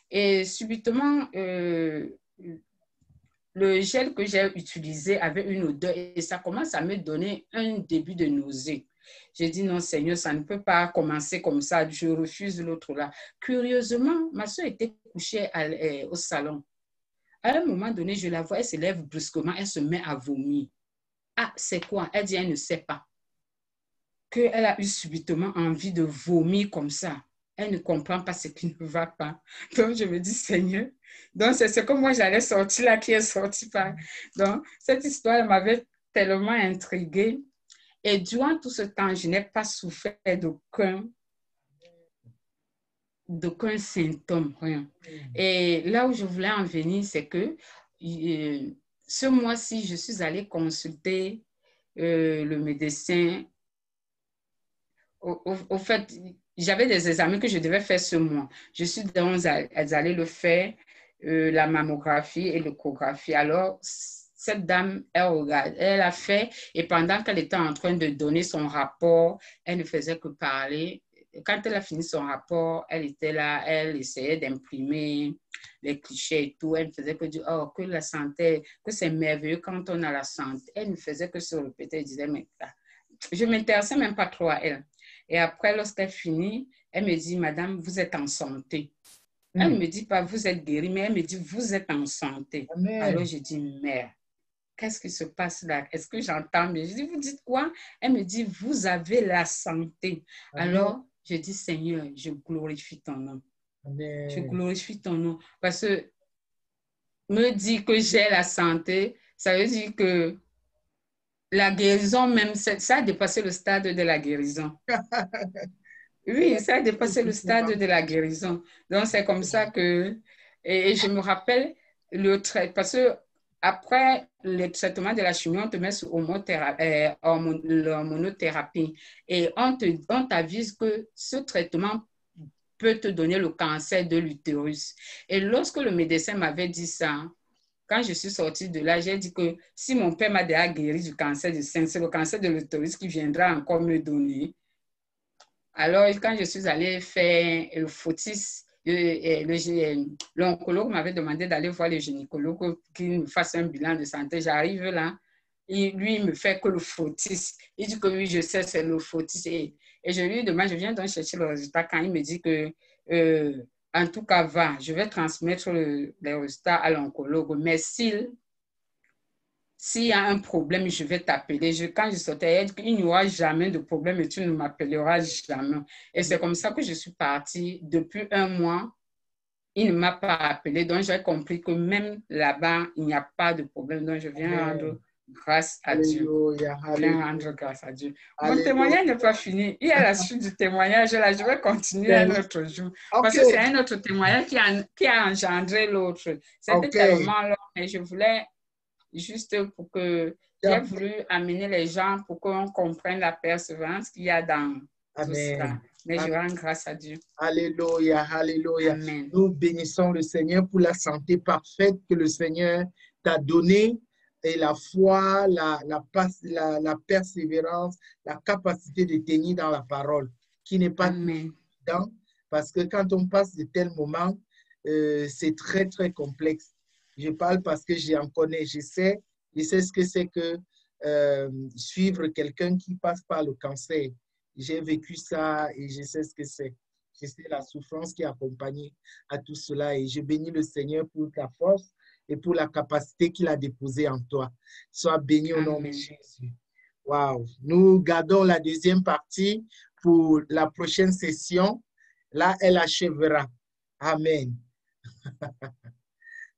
et subitement, le gel que j'ai utilisé avait une odeur et ça commence à me donner un début de nausée. J'ai dit non, Seigneur, ça ne peut pas commencer comme ça. Je refuse l'autre là. Curieusement, ma soeur était couchée au salon. À un moment donné, je la vois, elle se lève brusquement, elle se met à vomir. Ah, c'est quoi? Elle dit, elle ne sait pas. Qu'elle a eu subitement envie de vomir comme ça. Elle ne comprend pas ce qui ne va pas. Donc, je me dis, Seigneur, donc c'est ce que moi j'allais sortir là qui est sorti par. Donc, cette histoire m'avait tellement intriguée. Et durant tout ce temps, je n'ai pas souffert d'aucun symptôme, rien. Et là où je voulais en venir, c'est que ce mois-ci, je suis allée consulter le médecin. Au fait, j'avais des examens que je devais faire ce mois. Je suis donc allée le faire, la mammographie et l'échographie. Alors, cette dame, elle a fait, et pendant qu'elle était en train de donner son rapport, elle ne faisait que parler. Quand elle a fini son rapport, elle était là, elle essayait d'imprimer les clichés et tout. Elle ne faisait que dire, oh, que la santé, que c'est merveilleux quand on a la santé. Elle ne faisait que se répéter, elle disait, mais je ne m'intéressais même pas trop à elle. Et après, lorsqu'elle finit, elle me dit, Madame, vous êtes en santé. Elle ne me dit pas, vous êtes guérie, mais elle me dit, vous êtes en santé. Amen. Alors, je dis, mère, qu'est-ce qui se passe là? Est-ce que j'entends? Mais je dis, vous dites quoi? Elle me dit, vous avez la santé. Amen. Alors, je dis, Seigneur, je glorifie ton nom. Amen. Je glorifie ton nom. Parce que me dire que j'ai la santé, ça veut dire que la guérison même, ça a dépassé le stade de la guérison. Oui, ça a dépassé le stade de la guérison. Donc, c'est comme ça que... Et je me rappelle, parce que après le traitement de la chimie, on te met sous l'hormonothérapie et on t'avise que ce traitement peut te donner le cancer de l'utérus. Et lorsque le médecin m'avait dit ça, quand je suis sortie de là, j'ai dit que si mon père m'a déjà guéri du cancer du sein, c'est le cancer de l'utérus qui viendra encore me donner. Alors, quand je suis allée faire le fotis, l'oncologue m'avait demandé d'aller voir le gynécologue pour qu'il me fasse un bilan de santé. J'arrive là, et lui, il me fait que le fotis. Il dit que oui, je sais, c'est le fotis. Et je lui demande, je viens donc chercher le résultat quand il me dit que, en tout cas, je vais transmettre les résultats à l'oncologue. Mais s'il y a un problème, je vais t'appeler. Quand je sortais, il n'y aura jamais de problème et tu ne m'appelleras jamais. Et c'est comme ça que je suis partie. Depuis un mois, il ne m'a pas appelé. Donc, j'ai compris que même là-bas, il n'y a pas de problème. Donc, je viens rendre grâce à Dieu. Je viens rendre grâce à Dieu. Mon témoignage n'est pas fini. Il y a la suite du témoignage. Là, je vais continuer un autre jour. Parce que c'est un autre témoignage qui a engendré l'autre. C'était tellement long. Et je voulais... juste pour que j'ai voulu amener les gens pour qu'on comprenne la persévérance qu'il y a dans tout cela. Mais je rends grâce à Dieu. Alléluia, alléluia. Amen. Nous bénissons le Seigneur pour la santé parfaite que le Seigneur t'a donnée et la foi, la persévérance, la capacité de tenir dans la parole, qui n'est pas évident parce que quand on passe de tels moments, c'est très, très complexe. Je parle parce que j'en connais, je sais ce que c'est que suivre quelqu'un qui passe par le cancer. J'ai vécu ça et je sais ce que c'est. Je sais la souffrance qui est accompagnée à tout cela et je bénis le Seigneur pour ta force et pour la capacité qu'il a déposée en toi. Sois béni au nom de Jésus. Wow. Nous gardons la deuxième partie pour la prochaine session. Là, elle achèvera. Amen.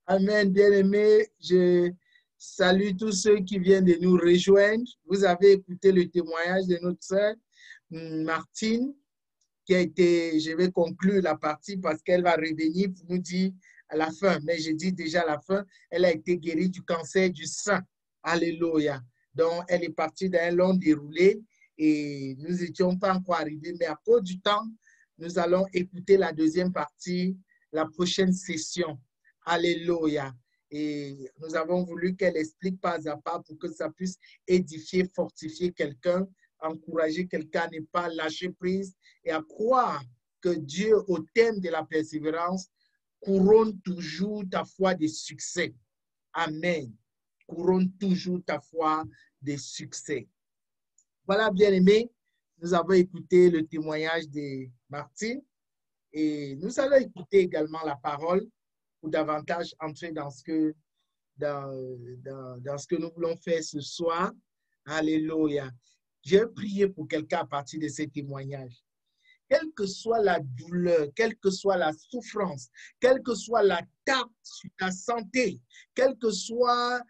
Amen, bien-aimés. Je salue tous ceux qui viennent de nous rejoindre. Vous avez écouté le témoignage de notre sœur Martine, qui a été, je vais conclure la partie parce qu'elle va revenir pour nous dire à la fin, mais je dis déjà à la fin, elle a été guérie du cancer du sein. Alléluia. Donc, elle est partie d'un long déroulé et nous n'étions pas encore arrivés, mais à cause du temps, nous allons écouter la deuxième partie, la prochaine session. Alléluia. Et nous avons voulu qu'elle explique pas à pas pour que ça puisse édifier, fortifier quelqu'un, encourager quelqu'un à ne pas lâcher prise et à croire que Dieu, au thème de la persévérance, couronne toujours ta foi de succès. Amen. Couronne toujours ta foi de succès. Voilà, bien-aimés, nous avons écouté le témoignage de Martine et nous allons écouter également la parole pour davantage entrer dans ce que, dans ce que nous voulons faire ce soir. Alléluia. Je vais prier pour quelqu'un à partir de ces témoignages. Quelle que soit la douleur, quelle que soit la souffrance, quelle que soit l'attaque sur ta santé, quelle que soit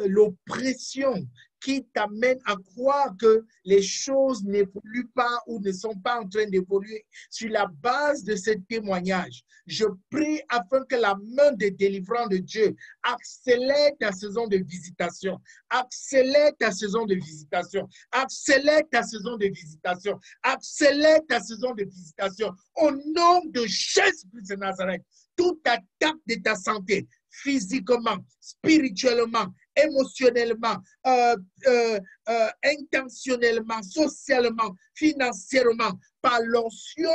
l'oppression qui t'amène à croire que les choses n'évoluent pas ou ne sont pas en train d'évoluer, sur la base de ce témoignage, je prie afin que la main de délivrance de Dieu accélère ta saison de visitation, accélère ta saison de visitation, accélère ta saison de visitation, accélère ta saison de visitation. Au nom de Jésus-Christ de Nazareth, toute attaque de ta santé, physiquement, spirituellement, émotionnellement, intentionnellement, socialement, financièrement, par l'onction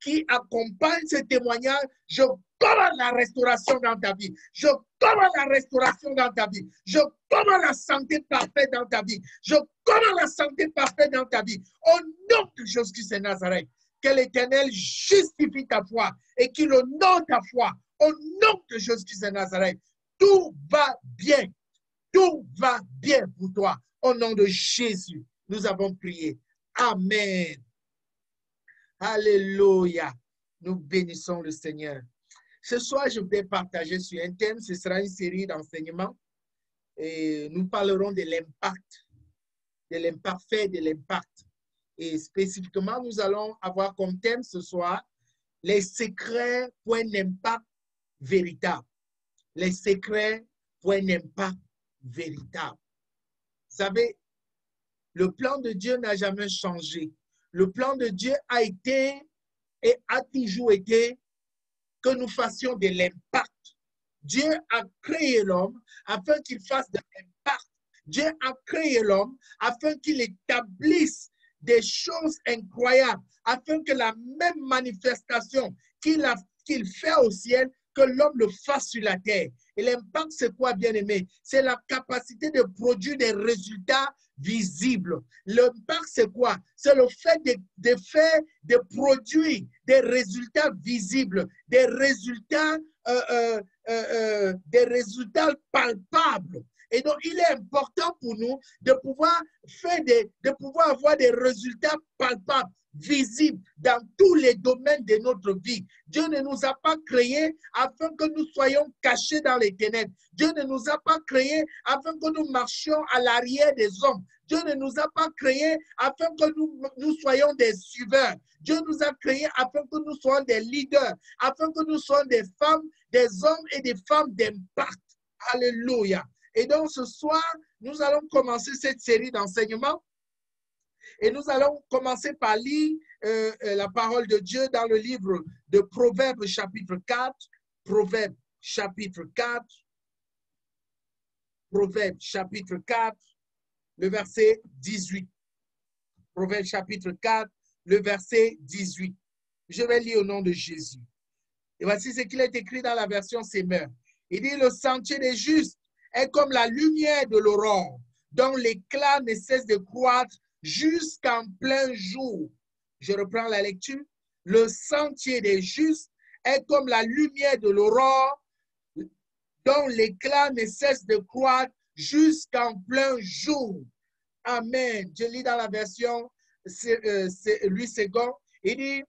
qui accompagne ce témoignage, je commande la restauration dans ta vie. Je commande la restauration dans ta vie. Je commande la santé parfaite dans ta vie. Je commande la santé parfaite dans ta vie. Au nom de Jésus-Christ de Nazareth, que l'Éternel justifie ta foi et qu'il honore ta foi. Au nom de Jésus-Christ de Nazareth, tout va bien. Tout va bien pour toi. Au nom de Jésus, nous avons prié. Amen. Alléluia. Nous bénissons le Seigneur. Ce soir, je vais partager sur un thème. Ce sera une série d'enseignements. Et nous parlerons de l'impact, de l'imparfait, de l'impact. Et spécifiquement, nous allons avoir comme thème ce soir les secrets pour un impact véritable. Les secrets pour un impact véritable. Vous savez, le plan de Dieu n'a jamais changé. Le plan de Dieu a été et a toujours été que nous fassions de l'impact. Dieu a créé l'homme afin qu'il fasse de l'impact. Dieu a créé l'homme afin qu'il établisse des choses incroyables, afin que la même manifestation qu'il fait au ciel, que l'homme le fasse sur la terre. Et l'impact, c'est quoi, bien-aimé? C'est la capacité de produire des résultats visibles. L'impact, c'est quoi? C'est le fait de produire des résultats visibles, des résultats palpables. Et donc, il est important pour nous de pouvoir avoir des résultats palpables, visibles dans tous les domaines de notre vie. Dieu ne nous a pas créés afin que nous soyons cachés dans les ténèbres. Dieu ne nous a pas créés afin que nous marchions à l'arrière des hommes. Dieu ne nous a pas créés afin que nous soyons des suiveurs. Dieu nous a créés afin que nous soyons des leaders, afin que nous soyons des femmes, des hommes et des femmes d'impact. Alléluia. Et donc, ce soir, nous allons commencer cette série d'enseignements et nous allons commencer par lire la parole de Dieu dans le livre de Proverbes chapitre 4. Proverbes chapitre 4. Proverbes chapitre 4, le verset 18. Proverbes chapitre 4, le verset 18. Je vais lire au nom de Jésus. Et voici ce qu'il est écrit dans la version Semeur. Il dit, le sentier des justes est comme la lumière de l'aurore, dont l'éclat ne cesse de croître jusqu'en plein jour. Je reprends la lecture. Le sentier des justes est comme la lumière de l'aurore, dont l'éclat ne cesse de croître jusqu'en plein jour. Amen. Je lis dans la version Louis II. Il dit,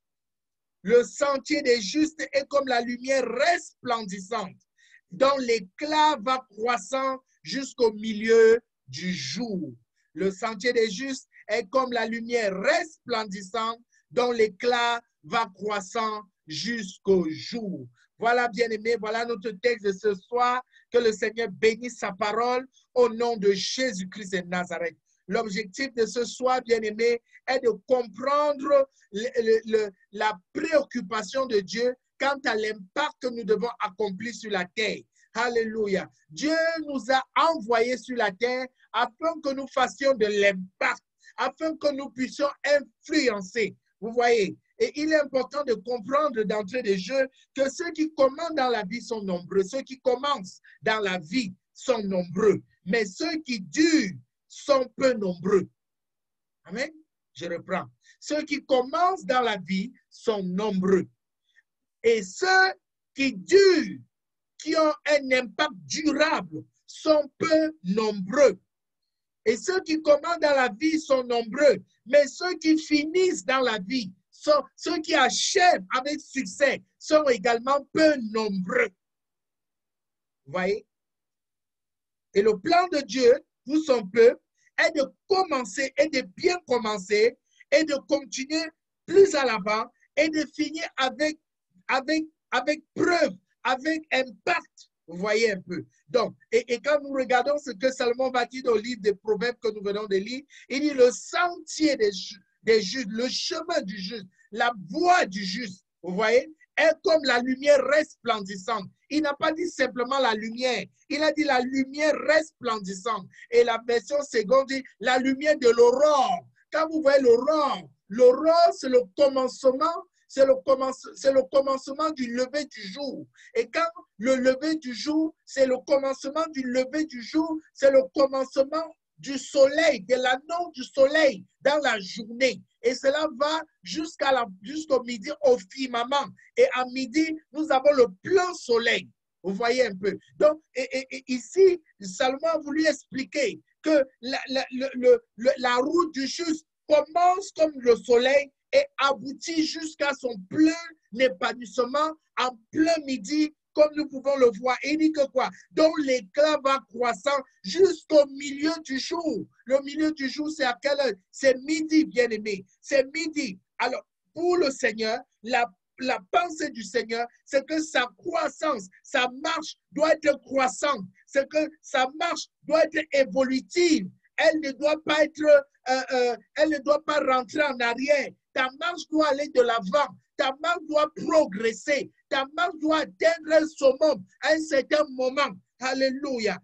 le sentier des justes est comme la lumière resplendissante, dont l'éclat va croissant jusqu'au milieu du jour. Le sentier des justes est comme la lumière resplendissante, dont l'éclat va croissant jusqu'au jour. Voilà, bien-aimés, voilà notre texte de ce soir. Que le Seigneur bénisse sa parole au nom de Jésus-Christ de Nazareth. L'objectif de ce soir, bien-aimé, est de comprendre la préoccupation de Dieu quant à l'impact que nous devons accomplir sur la terre. Alléluia. Dieu nous a envoyés sur la terre afin que nous fassions de l'impact, afin que nous puissions influencer. Vous voyez? Et il est important de comprendre d'entrée de jeu que ceux qui commandent dans la vie sont nombreux. Ceux qui commencent dans la vie sont nombreux. Mais ceux qui durent sont peu nombreux. Amen. Je reprends. Ceux qui commencent dans la vie sont nombreux. Et ceux qui durent, qui ont un impact durable, sont peu nombreux. Et ceux qui commencent dans la vie sont nombreux. Mais ceux qui finissent dans la vie, ceux qui achèvent avec succès, sont également peu nombreux. Vous voyez? Et le plan de Dieu pour son peuple est de commencer et de bien commencer et de continuer plus à l'avant et de finir avec preuve, avec impact. Vous voyez un peu. Donc, et quand nous regardons ce que Salomon va dire dans le livre des Proverbes que nous venons de lire, il dit le sentier des justes, le chemin du juste, la voie du juste, vous voyez, est comme la lumière resplendissante. Il n'a pas dit simplement la lumière, il a dit la lumière resplendissante. Et la version seconde dit la lumière de l'aurore. Quand vous voyez l'aurore, l'aurore c'est le commencement. C'est le commencement du lever du jour. Et quand le lever du jour, c'est le commencement du lever du jour, c'est le commencement du soleil, de l'annonce du soleil dans la journée. Et cela va jusqu'au midi au firmament. Et à midi, nous avons le plein soleil. Vous voyez un peu. Donc, et ici, Salomon a voulu expliquer que la route du juste commence comme le soleil et aboutit jusqu'à son plein épanouissement en plein midi, comme nous pouvons le voir. Il dit que quoi? Donc l'éclat va croissant jusqu'au milieu du jour. Le milieu du jour, c'est à quelle heure? C'est midi, bien-aimé. C'est midi. Alors, pour le Seigneur, la pensée du Seigneur, c'est que sa croissance, sa marche doit être croissante. C'est que sa marche doit être évolutive. Elle ne doit pas elle ne doit pas rentrer en arrière. Ta marche doit aller de l'avant. Ta marche doit progresser. Ta marche doit atteindre un summum à un certain moment. Alléluia.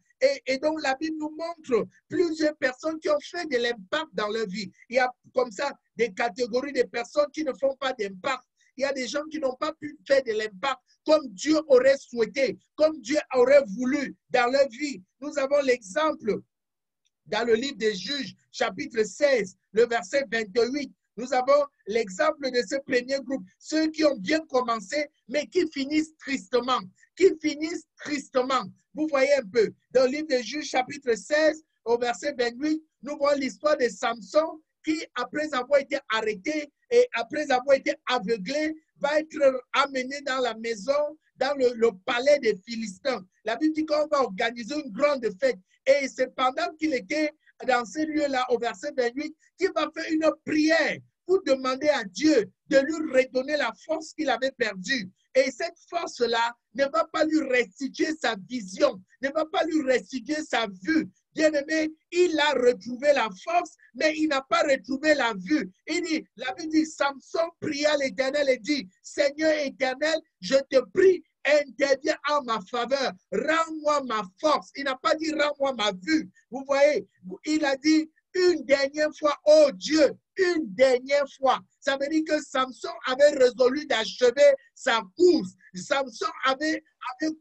Et donc, la Bible nous montre plusieurs personnes qui ont fait de l'impact dans leur vie. Il y a comme ça des catégories de personnes qui ne font pas d'impact. Il y a des gens qui n'ont pas pu faire de l'impact comme Dieu aurait souhaité, comme Dieu aurait voulu dans leur vie. Nous avons l'exemple dans le livre des Juges, chapitre 16, le verset 28. Nous avons l'exemple de ce premier groupe, ceux qui ont bien commencé, mais qui finissent tristement. Vous voyez un peu, dans le livre des Juges, chapitre 16, au verset 28, nous voyons l'histoire de Samson qui, après avoir été arrêté et après avoir été aveuglé, va être amené dans la maison, dans le palais des Philistins. La Bible dit qu'on va organiser une grande fête. Et c'est pendant qu'il était dans ce lieu-là, au verset 28, qu'il va faire une prière pour demander à Dieu de lui redonner la force qu'il avait perdue. Et cette force-là ne va pas lui restituer sa vision, ne va pas lui restituer sa vue. Bien-aimé, il a retrouvé la force, mais il n'a pas retrouvé la vue. Il dit, la Bible dit, Samson pria l'Éternel et dit, Seigneur éternel, je te prie, interviens en ma faveur, rends-moi ma force. Il n'a pas dit rends-moi ma vue. Vous voyez, il a dit une dernière fois, oh Dieu, une dernière fois. Ça veut dire que Samson avait résolu d'achever sa course. Samson avait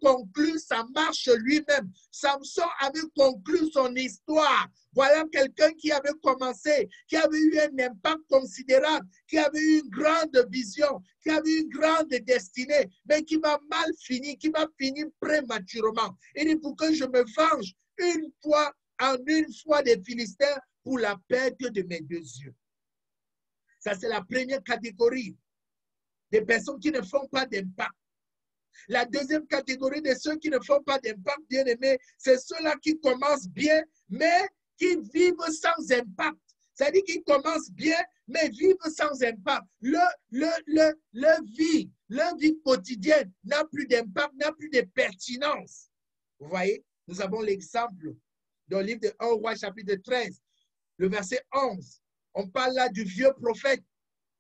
conclu sa marche lui-même. Samson avait conclu son histoire. Voilà quelqu'un qui avait commencé, qui avait eu un impact considérable, qui avait eu une grande vision, qui avait eu une grande destinée, mais qui va mal finir, qui va finir prématurément. Il dit pour que je me venge une fois en une fois des Philistins pour la perte de mes 2 yeux. Ça, c'est la première catégorie des personnes qui ne font pas d'impact. La deuxième catégorie de ceux qui ne font pas d'impact, bien aimé, c'est ceux-là qui commencent bien, mais qui vivent sans impact. C'est-à-dire qu'ils commencent bien, mais vivent sans impact. Leur vie quotidienne n'a plus d'impact, n'a plus de pertinence. Vous voyez, nous avons l'exemple dans le livre de 1 Roi, chapitre 13, le verset 11. On parle là du vieux prophète.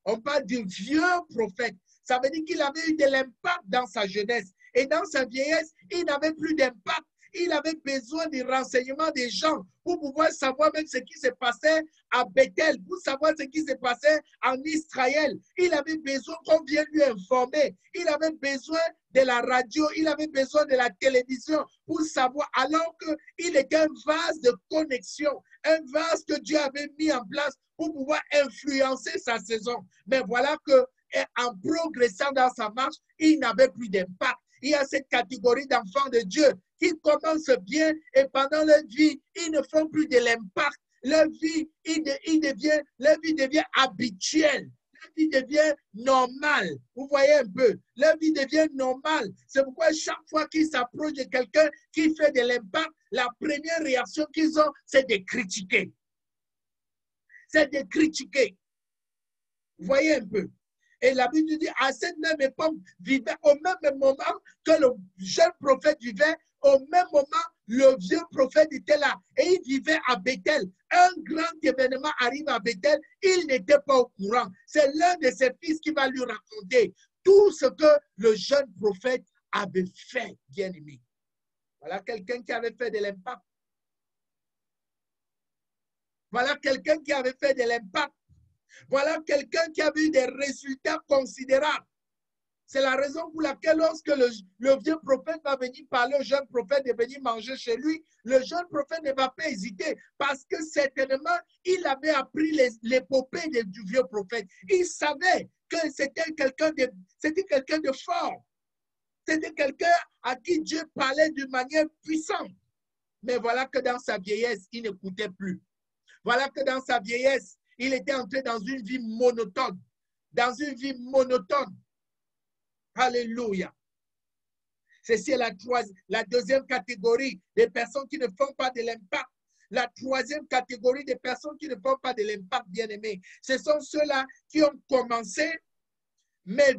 On parle du vieux prophète. Ça veut dire qu'il avait eu de l'impact dans sa jeunesse. Et dans sa vieillesse, il n'avait plus d'impact. Il avait besoin des renseignements des gens pour pouvoir savoir même ce qui se passait à Bethel, pour savoir ce qui se passait en Israël. Il avait besoin qu'on vienne lui informer. Il avait besoin de la radio, il avait besoin de la télévision pour savoir, alors qu'il était un vase de connexion, un vase que Dieu avait mis en place pour pouvoir influencer sa saison. Mais voilà que en progressant dans sa marche, il n'avait plus d'impact. Il y a cette catégorie d'enfants de Dieu qui commencent bien et pendant leur vie, ils ne font plus de l'impact. Leur vie, leur vie devient habituelle. Leur vie devient normale. Vous voyez un peu, leur vie devient normale. C'est pourquoi chaque fois qu'ils s'approchent de quelqu'un qui fait de l'impact, la première réaction qu'ils ont, c'est de critiquer. C'est de critiquer. Vous voyez un peu. Et la Bible dit, à cette même époque, vivait au même moment que le jeune prophète vivait, au même moment, le vieux prophète était là. Et il vivait à Bethel. Un grand événement arrive à Bethel, il n'était pas au courant. C'est l'un de ses fils qui va lui raconter tout ce que le jeune prophète avait fait, bien aimé. Voilà quelqu'un qui avait fait de l'impact. Voilà quelqu'un qui avait fait de l'impact. Voilà quelqu'un qui a eu des résultats considérables. C'est la raison pour laquelle lorsque le vieux prophète va venir parler au jeune prophète de venir manger chez lui, le jeune prophète ne va pas hésiter parce que certainement, il avait appris l'épopée du vieux prophète. Il savait que c'était quelqu'un de fort. C'était quelqu'un à qui Dieu parlait d'une manière puissante. Mais voilà que dans sa vieillesse, il n'écoutait plus. Voilà que dans sa vieillesse, il était entré dans une vie monotone. Dans une vie monotone. Alléluia. Ceci est la deuxième catégorie des personnes qui ne font pas de l'impact. La troisième catégorie des personnes qui ne font pas de l'impact, bien aimé. Ce sont ceux-là qui ont commencé, mais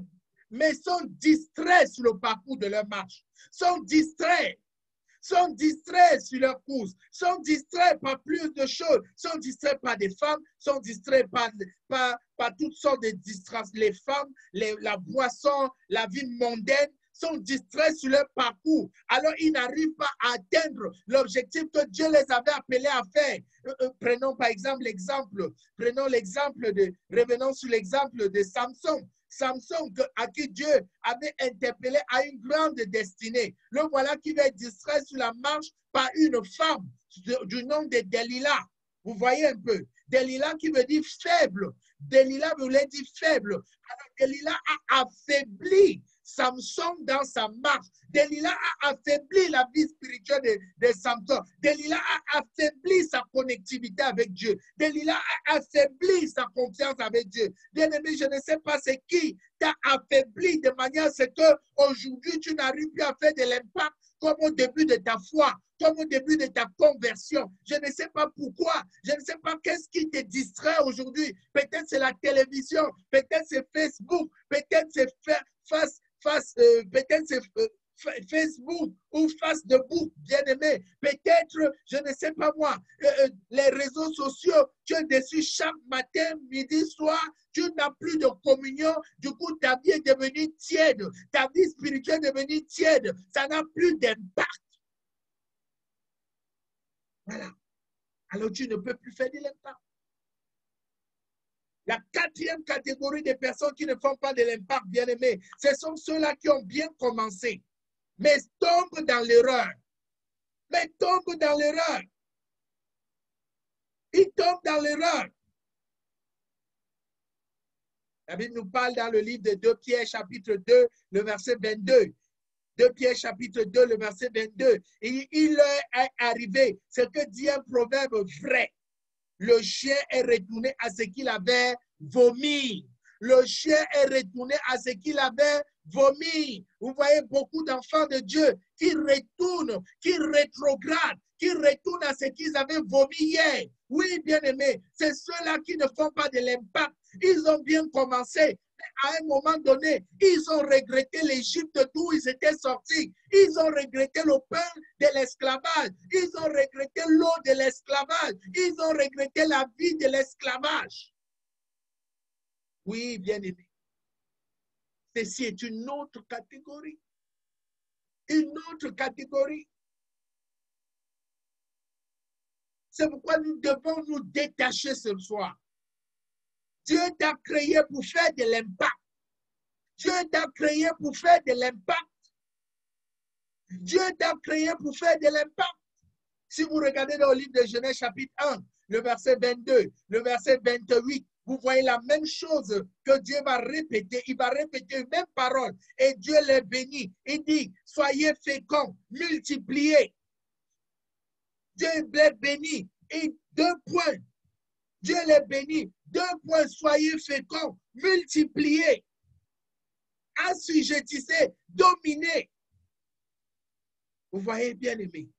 sont distraits sur le parcours de leur marche. Sont distraits sur leur course, sont distraits par plus de choses, sont distraits par des femmes, sont distraits par toutes sortes de distractions. Les femmes, la boisson, la vie mondaine, sont distraits sur leur parcours. Alors, ils n'arrivent pas à atteindre l'objectif que Dieu les avait appelés à faire. Prenons par exemple revenons sur l'exemple de Samson. Samson, à qui Dieu avait interpellé à une grande destinée. Le voilà qui va être distrait sur la marche par une femme du nom de Delilah. Vous voyez un peu. Delilah qui veut dire faible. Delilah voulait dire faible. Alors Delilah a affaibli Samson dans sa marche. Delilah a affaibli la vie spirituelle de Samson. Delilah a affaibli sa connectivité avec Dieu. Delilah a affaibli sa confiance avec Dieu. Bien-aimé, je ne sais pas c'est qui t'a affaibli de manière à ce qu'aujourd'hui tu n'arrives plus à faire de l'impact comme au début de ta foi, comme au début de ta conversion. Je ne sais pas pourquoi. Je ne sais pas qu'est-ce qui te distrait aujourd'hui. Peut-être c'est la télévision, peut-être c'est Facebook, peut-être c'est peut-être c'est Facebook ou Facebook, bien-aimé. Peut-être, je ne sais pas moi, les réseaux sociaux, tu es dessus chaque matin, midi, soir, tu n'as plus de communion. Du coup, ta vie est devenue tiède. Ta vie spirituelle est devenue tiède. Ça n'a plus d'impact. Voilà. Alors, tu ne peux plus faire de l'impact. La quatrième catégorie des personnes qui ne font pas de l'impact, bien aimé, ce sont ceux-là qui ont bien commencé, mais tombent dans l'erreur. Mais tombent dans l'erreur. Ils tombent dans l'erreur. La Bible nous parle dans le livre de 2 Pierre, chapitre 2, le verset 22. 2 Pierre chapitre 2, le verset 22. Il est arrivé, ce que dit un proverbe vrai. Le chien est retourné à ce qu'il avait vomi. Le chien est retourné à ce qu'il avait vomi. Vous voyez beaucoup d'enfants de Dieu qui retournent, qui rétrogradent, qui retournent à ce qu'ils avaient vomi hier. Oui, bien-aimés, c'est ceux-là qui ne font pas de l'impact. Ils ont bien commencé. À un moment donné, ils ont regretté l'Égypte d'où ils étaient sortis. Ils ont regretté le pain de l'esclavage. Ils ont regretté l'eau de l'esclavage. Ils ont regretté la vie de l'esclavage. Oui, bien-aimé. Ceci est une autre catégorie. Une autre catégorie. C'est pourquoi nous devons nous détacher ce soir. Dieu t'a créé pour faire de l'impact. Dieu t'a créé pour faire de l'impact. Dieu t'a créé pour faire de l'impact. Si vous regardez dans le livre de Genèse chapitre 1, le verset 22, le verset 28, vous voyez la même chose que Dieu va répéter. Il va répéter une même parole. Et Dieu les bénit. Il dit, soyez féconds, multipliez. Dieu les bénit. Et 2 points. Dieu les bénit. 2 points, soyez féconds, multipliez. Assujettissez, dominez. Vous voyez, bien aimé.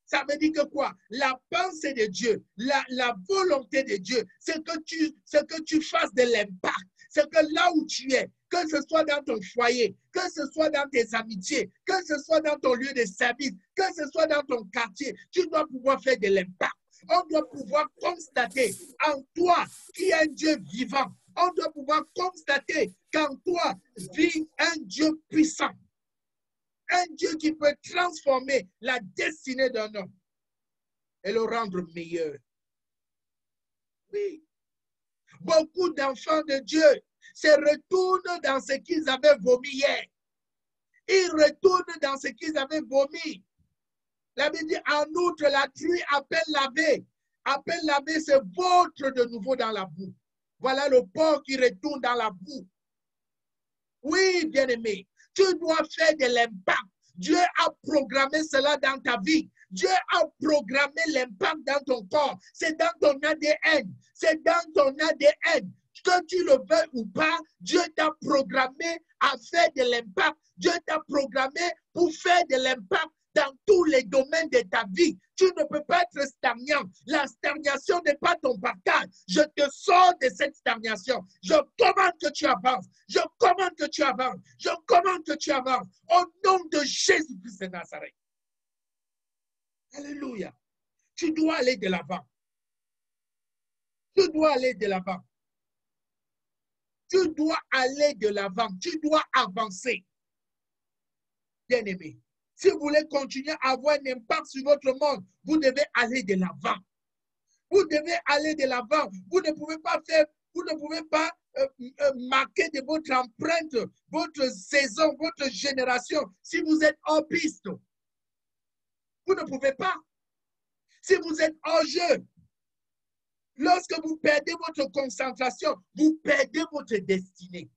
Ça veut dire que quoi? La pensée de Dieu, la volonté de Dieu, c'est que tu fasses de l'impact. C'est que là où tu es, que ce soit dans ton foyer, que ce soit dans tes amitiés, que ce soit dans ton lieu de service, que ce soit dans ton quartier, tu dois pouvoir faire de l'impact. On doit pouvoir constater en toi qui est un Dieu vivant. On doit pouvoir constater qu'en toi vit un Dieu puissant. Un Dieu qui peut transformer la destinée d'un homme et le rendre meilleur. Oui. Beaucoup d'enfants de Dieu se retournent dans ce qu'ils avaient vomi hier. Ils retournent dans ce qu'ils avaient vomi. La Bible dit, en outre, la truie appelle laver. Appelle laver, c'est vôtre de nouveau dans la boue. Voilà le porc qui retourne dans la boue. Oui, bien-aimé, tu dois faire de l'impact. Dieu a programmé cela dans ta vie. Dieu a programmé l'impact dans ton corps. C'est dans ton ADN. C'est dans ton ADN. Que tu le veuilles ou pas, Dieu t'a programmé à faire de l'impact. Dieu t'a programmé pour faire de l'impact dans tous les domaines de ta vie. Tu ne peux pas être stagnant. La stagnation n'est pas ton partage. Je te sors de cette stagnation. Je commande que tu avances. Je commande que tu avances. Je commande que tu avances. Au nom de Jésus-Christ de Nazareth. Alléluia. Tu dois aller de l'avant. Tu dois aller de l'avant. Tu dois aller de l'avant. Tu dois avancer. Bien-aimé. Si vous voulez continuer à avoir un impact sur votre monde, vous devez aller de l'avant. Vous devez aller de l'avant. Vous ne pouvez pas faire, vous ne pouvez pas marquer de votre empreinte, votre saison, votre génération si vous êtes hors piste. Vous ne pouvez pas. Si vous êtes hors jeu, lorsque vous perdez votre concentration, vous perdez votre destinée.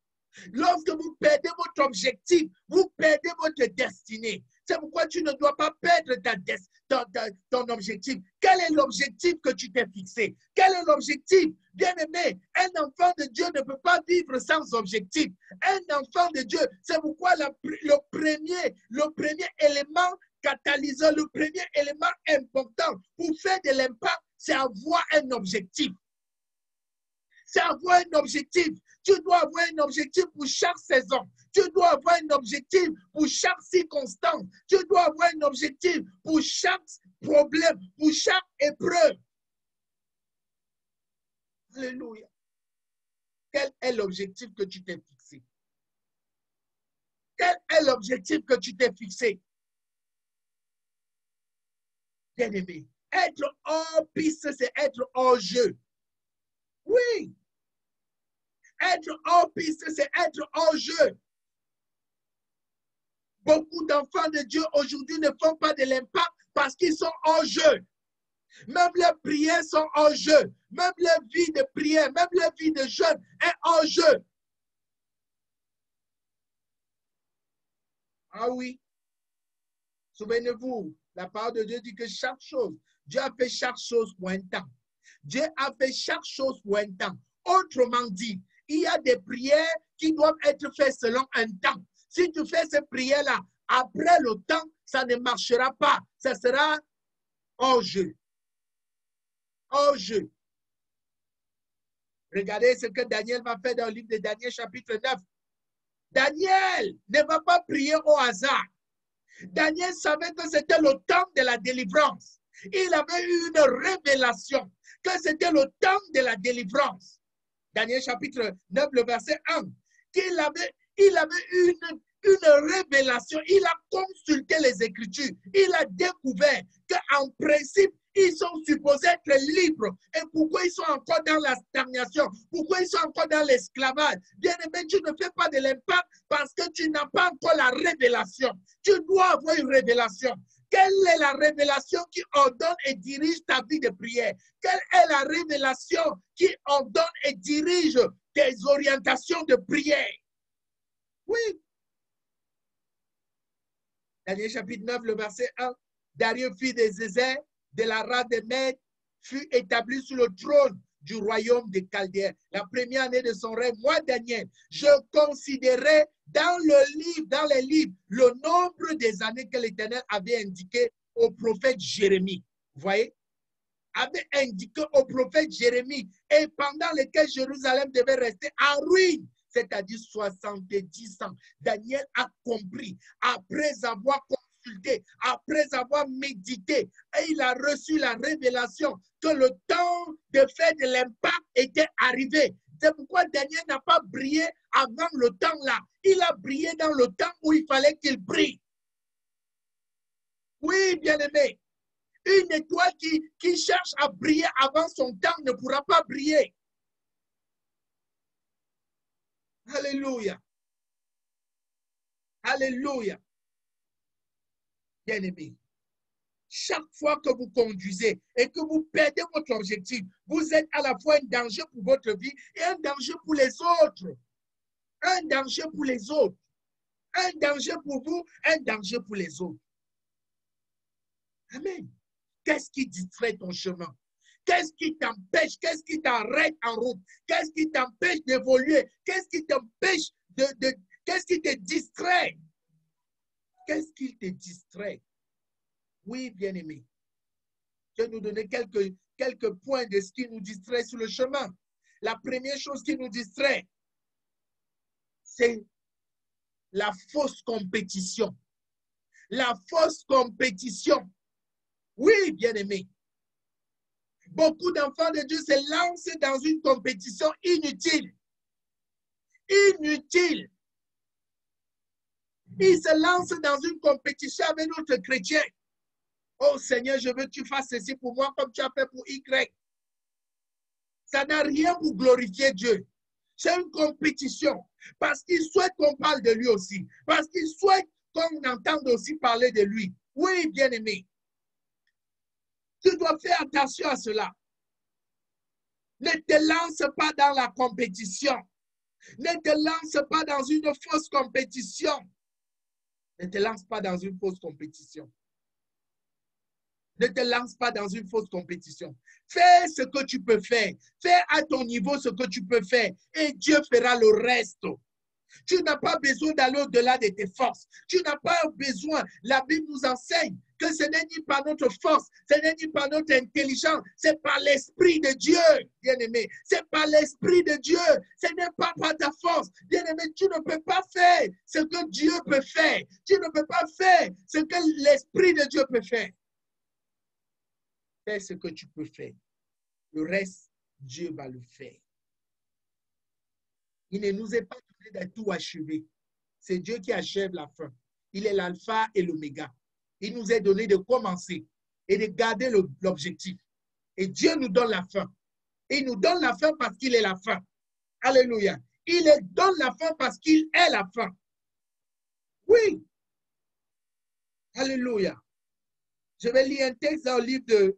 Lorsque vous perdez votre objectif, vous perdez votre destinée. C'est pourquoi tu ne dois pas perdre ton objectif. Quel est l'objectif que tu t'es fixé? Quel est l'objectif? Bien-aimé, un enfant de Dieu ne peut pas vivre sans objectif. Un enfant de Dieu, c'est pourquoi le premier élément catalyseur, le premier élément important pour faire de l'impact, c'est avoir un objectif. C'est avoir un objectif. Tu dois avoir un objectif pour chaque saison. Tu dois avoir un objectif pour chaque circonstance. Tu dois avoir un objectif pour chaque problème, pour chaque épreuve. Alléluia. Quel est l'objectif que tu t'es fixé? Quel est l'objectif que tu t'es fixé? Bien-aimé, être hors piste, c'est être hors jeu. Oui. Être hors piste, c'est être hors jeu. Beaucoup d'enfants de Dieu aujourd'hui ne font pas de l'impact parce qu'ils sont hors jeu. Même leurs prières sont hors jeu. Même leur vie de prière, même leur vie de jeûne est hors jeu. Ah oui. Souvenez-vous, la parole de Dieu dit que chaque chose, Dieu a fait chaque chose pour un temps. Dieu a fait chaque chose pour un temps. Autrement dit, il y a des prières qui doivent être faites selon un temps. Si tu fais ces prières-là, après le temps, ça ne marchera pas. Ça sera hors jeu. Hors jeu. Regardez ce que Daniel va faire dans le livre de Daniel, chapitre 9. Daniel ne va pas prier au hasard. Daniel savait que c'était le temps de la délivrance. Il avait eu une révélation que c'était le temps de la délivrance. Daniel chapitre 9, le verset 1. Il avait eu une révélation. Il a consulté les Écritures. Il a découvert qu'en principe, ils sont supposés être libres. Et pourquoi ils sont encore dans la stagnation? Pourquoi ils sont encore dans l'esclavage? Bien-aimé, tu ne fais pas de l'impact parce que tu n'as pas encore la révélation. Tu dois avoir une révélation. Quelle est la révélation qui ordonne et dirige ta vie de prière? Quelle est la révélation qui ordonne et dirige tes orientations de prière? Oui. Daniel chapitre 9, le verset 1. Darius, fils d'Ézéchiel, de la race des Mèdes, fut établi sur le trône du royaume des Chaldéens. La première année de son règne, moi, Daniel, je considérais dans les livres, le nombre des années que l'Éternel avait indiqué au prophète Jérémie. Vous voyez? Avait indiqué au prophète Jérémie, et pendant lesquels Jérusalem devait rester en ruine, c'est-à-dire 70 ans. Daniel a compris, après avoir consulté, après avoir médité, et il a reçu la révélation que le temps de faire de l'impact était arrivé. C'est pourquoi Daniel n'a pas brillé avant le temps là. Il a brillé dans le temps où il fallait qu'il brille. Oui, bien-aimé. Une étoile qui cherche à briller avant son temps ne pourra pas briller. Alléluia. Alléluia. Bien-aimé, chaque fois que vous conduisez et que vous perdez votre objectif, vous êtes à la fois un danger pour votre vie et un danger pour les autres. Un danger pour les autres. Un danger pour vous, un danger pour les autres. Amen. Qu'est-ce qui distrait ton chemin? Qu'est-ce qui t'empêche? Qu'est-ce qui t'arrête en route? Qu'est-ce qui t'empêche d'évoluer? Qu'est-ce qui t'empêche qu'est-ce qui te distrait? Qu'est-ce qui te distrait? Oui, bien-aimé. Je vais nous donner quelques points de ce qui nous distrait sur le chemin. La première chose qui nous distrait, c'est la fausse compétition. La fausse compétition. Oui, bien-aimé. Beaucoup d'enfants de Dieu se lancent dans une compétition inutile. Inutile. Ils se lancent dans une compétition avec d'autres chrétiens. Oh Seigneur, je veux que tu fasses ceci pour moi comme tu as fait pour Y. Ça n'a rien pour glorifier Dieu. C'est une compétition. Parce qu'il souhaite qu'on parle de lui aussi. Parce qu'il souhaite qu'on entende aussi parler de lui. Oui, bien-aimé. Tu dois faire attention à cela. Ne te lance pas dans la compétition. Ne te lance pas dans une fausse compétition. Ne te lance pas dans une fausse compétition. Ne te lance pas dans une fausse compétition. Fais ce que tu peux faire. Fais à ton niveau ce que tu peux faire. Et Dieu fera le reste. Tu n'as pas besoin d'aller au-delà de tes forces. Tu n'as pas besoin. La Bible nous enseigne que ce n'est ni par notre force, ce n'est ni par notre intelligence, c'est par l'Esprit de Dieu, bien-aimé. C'est par l'Esprit de Dieu. Ce n'est pas par ta force. Bien-aimé, tu ne peux pas faire ce que Dieu peut faire. Tu ne peux pas faire ce que l'Esprit de Dieu peut faire. Fais ce que tu peux faire. Le reste, Dieu va le faire. Il ne nous est pas donné de tout achever. C'est Dieu qui achève la fin. Il est l'alpha et l'oméga. Il nous est donné de commencer et de garder l'objectif. Et Dieu nous donne la fin. Et il nous donne la fin parce qu'il est la fin. Alléluia. Il donne la fin parce qu'il est la fin. Oui. Alléluia. Je vais lire un texte dans le livre de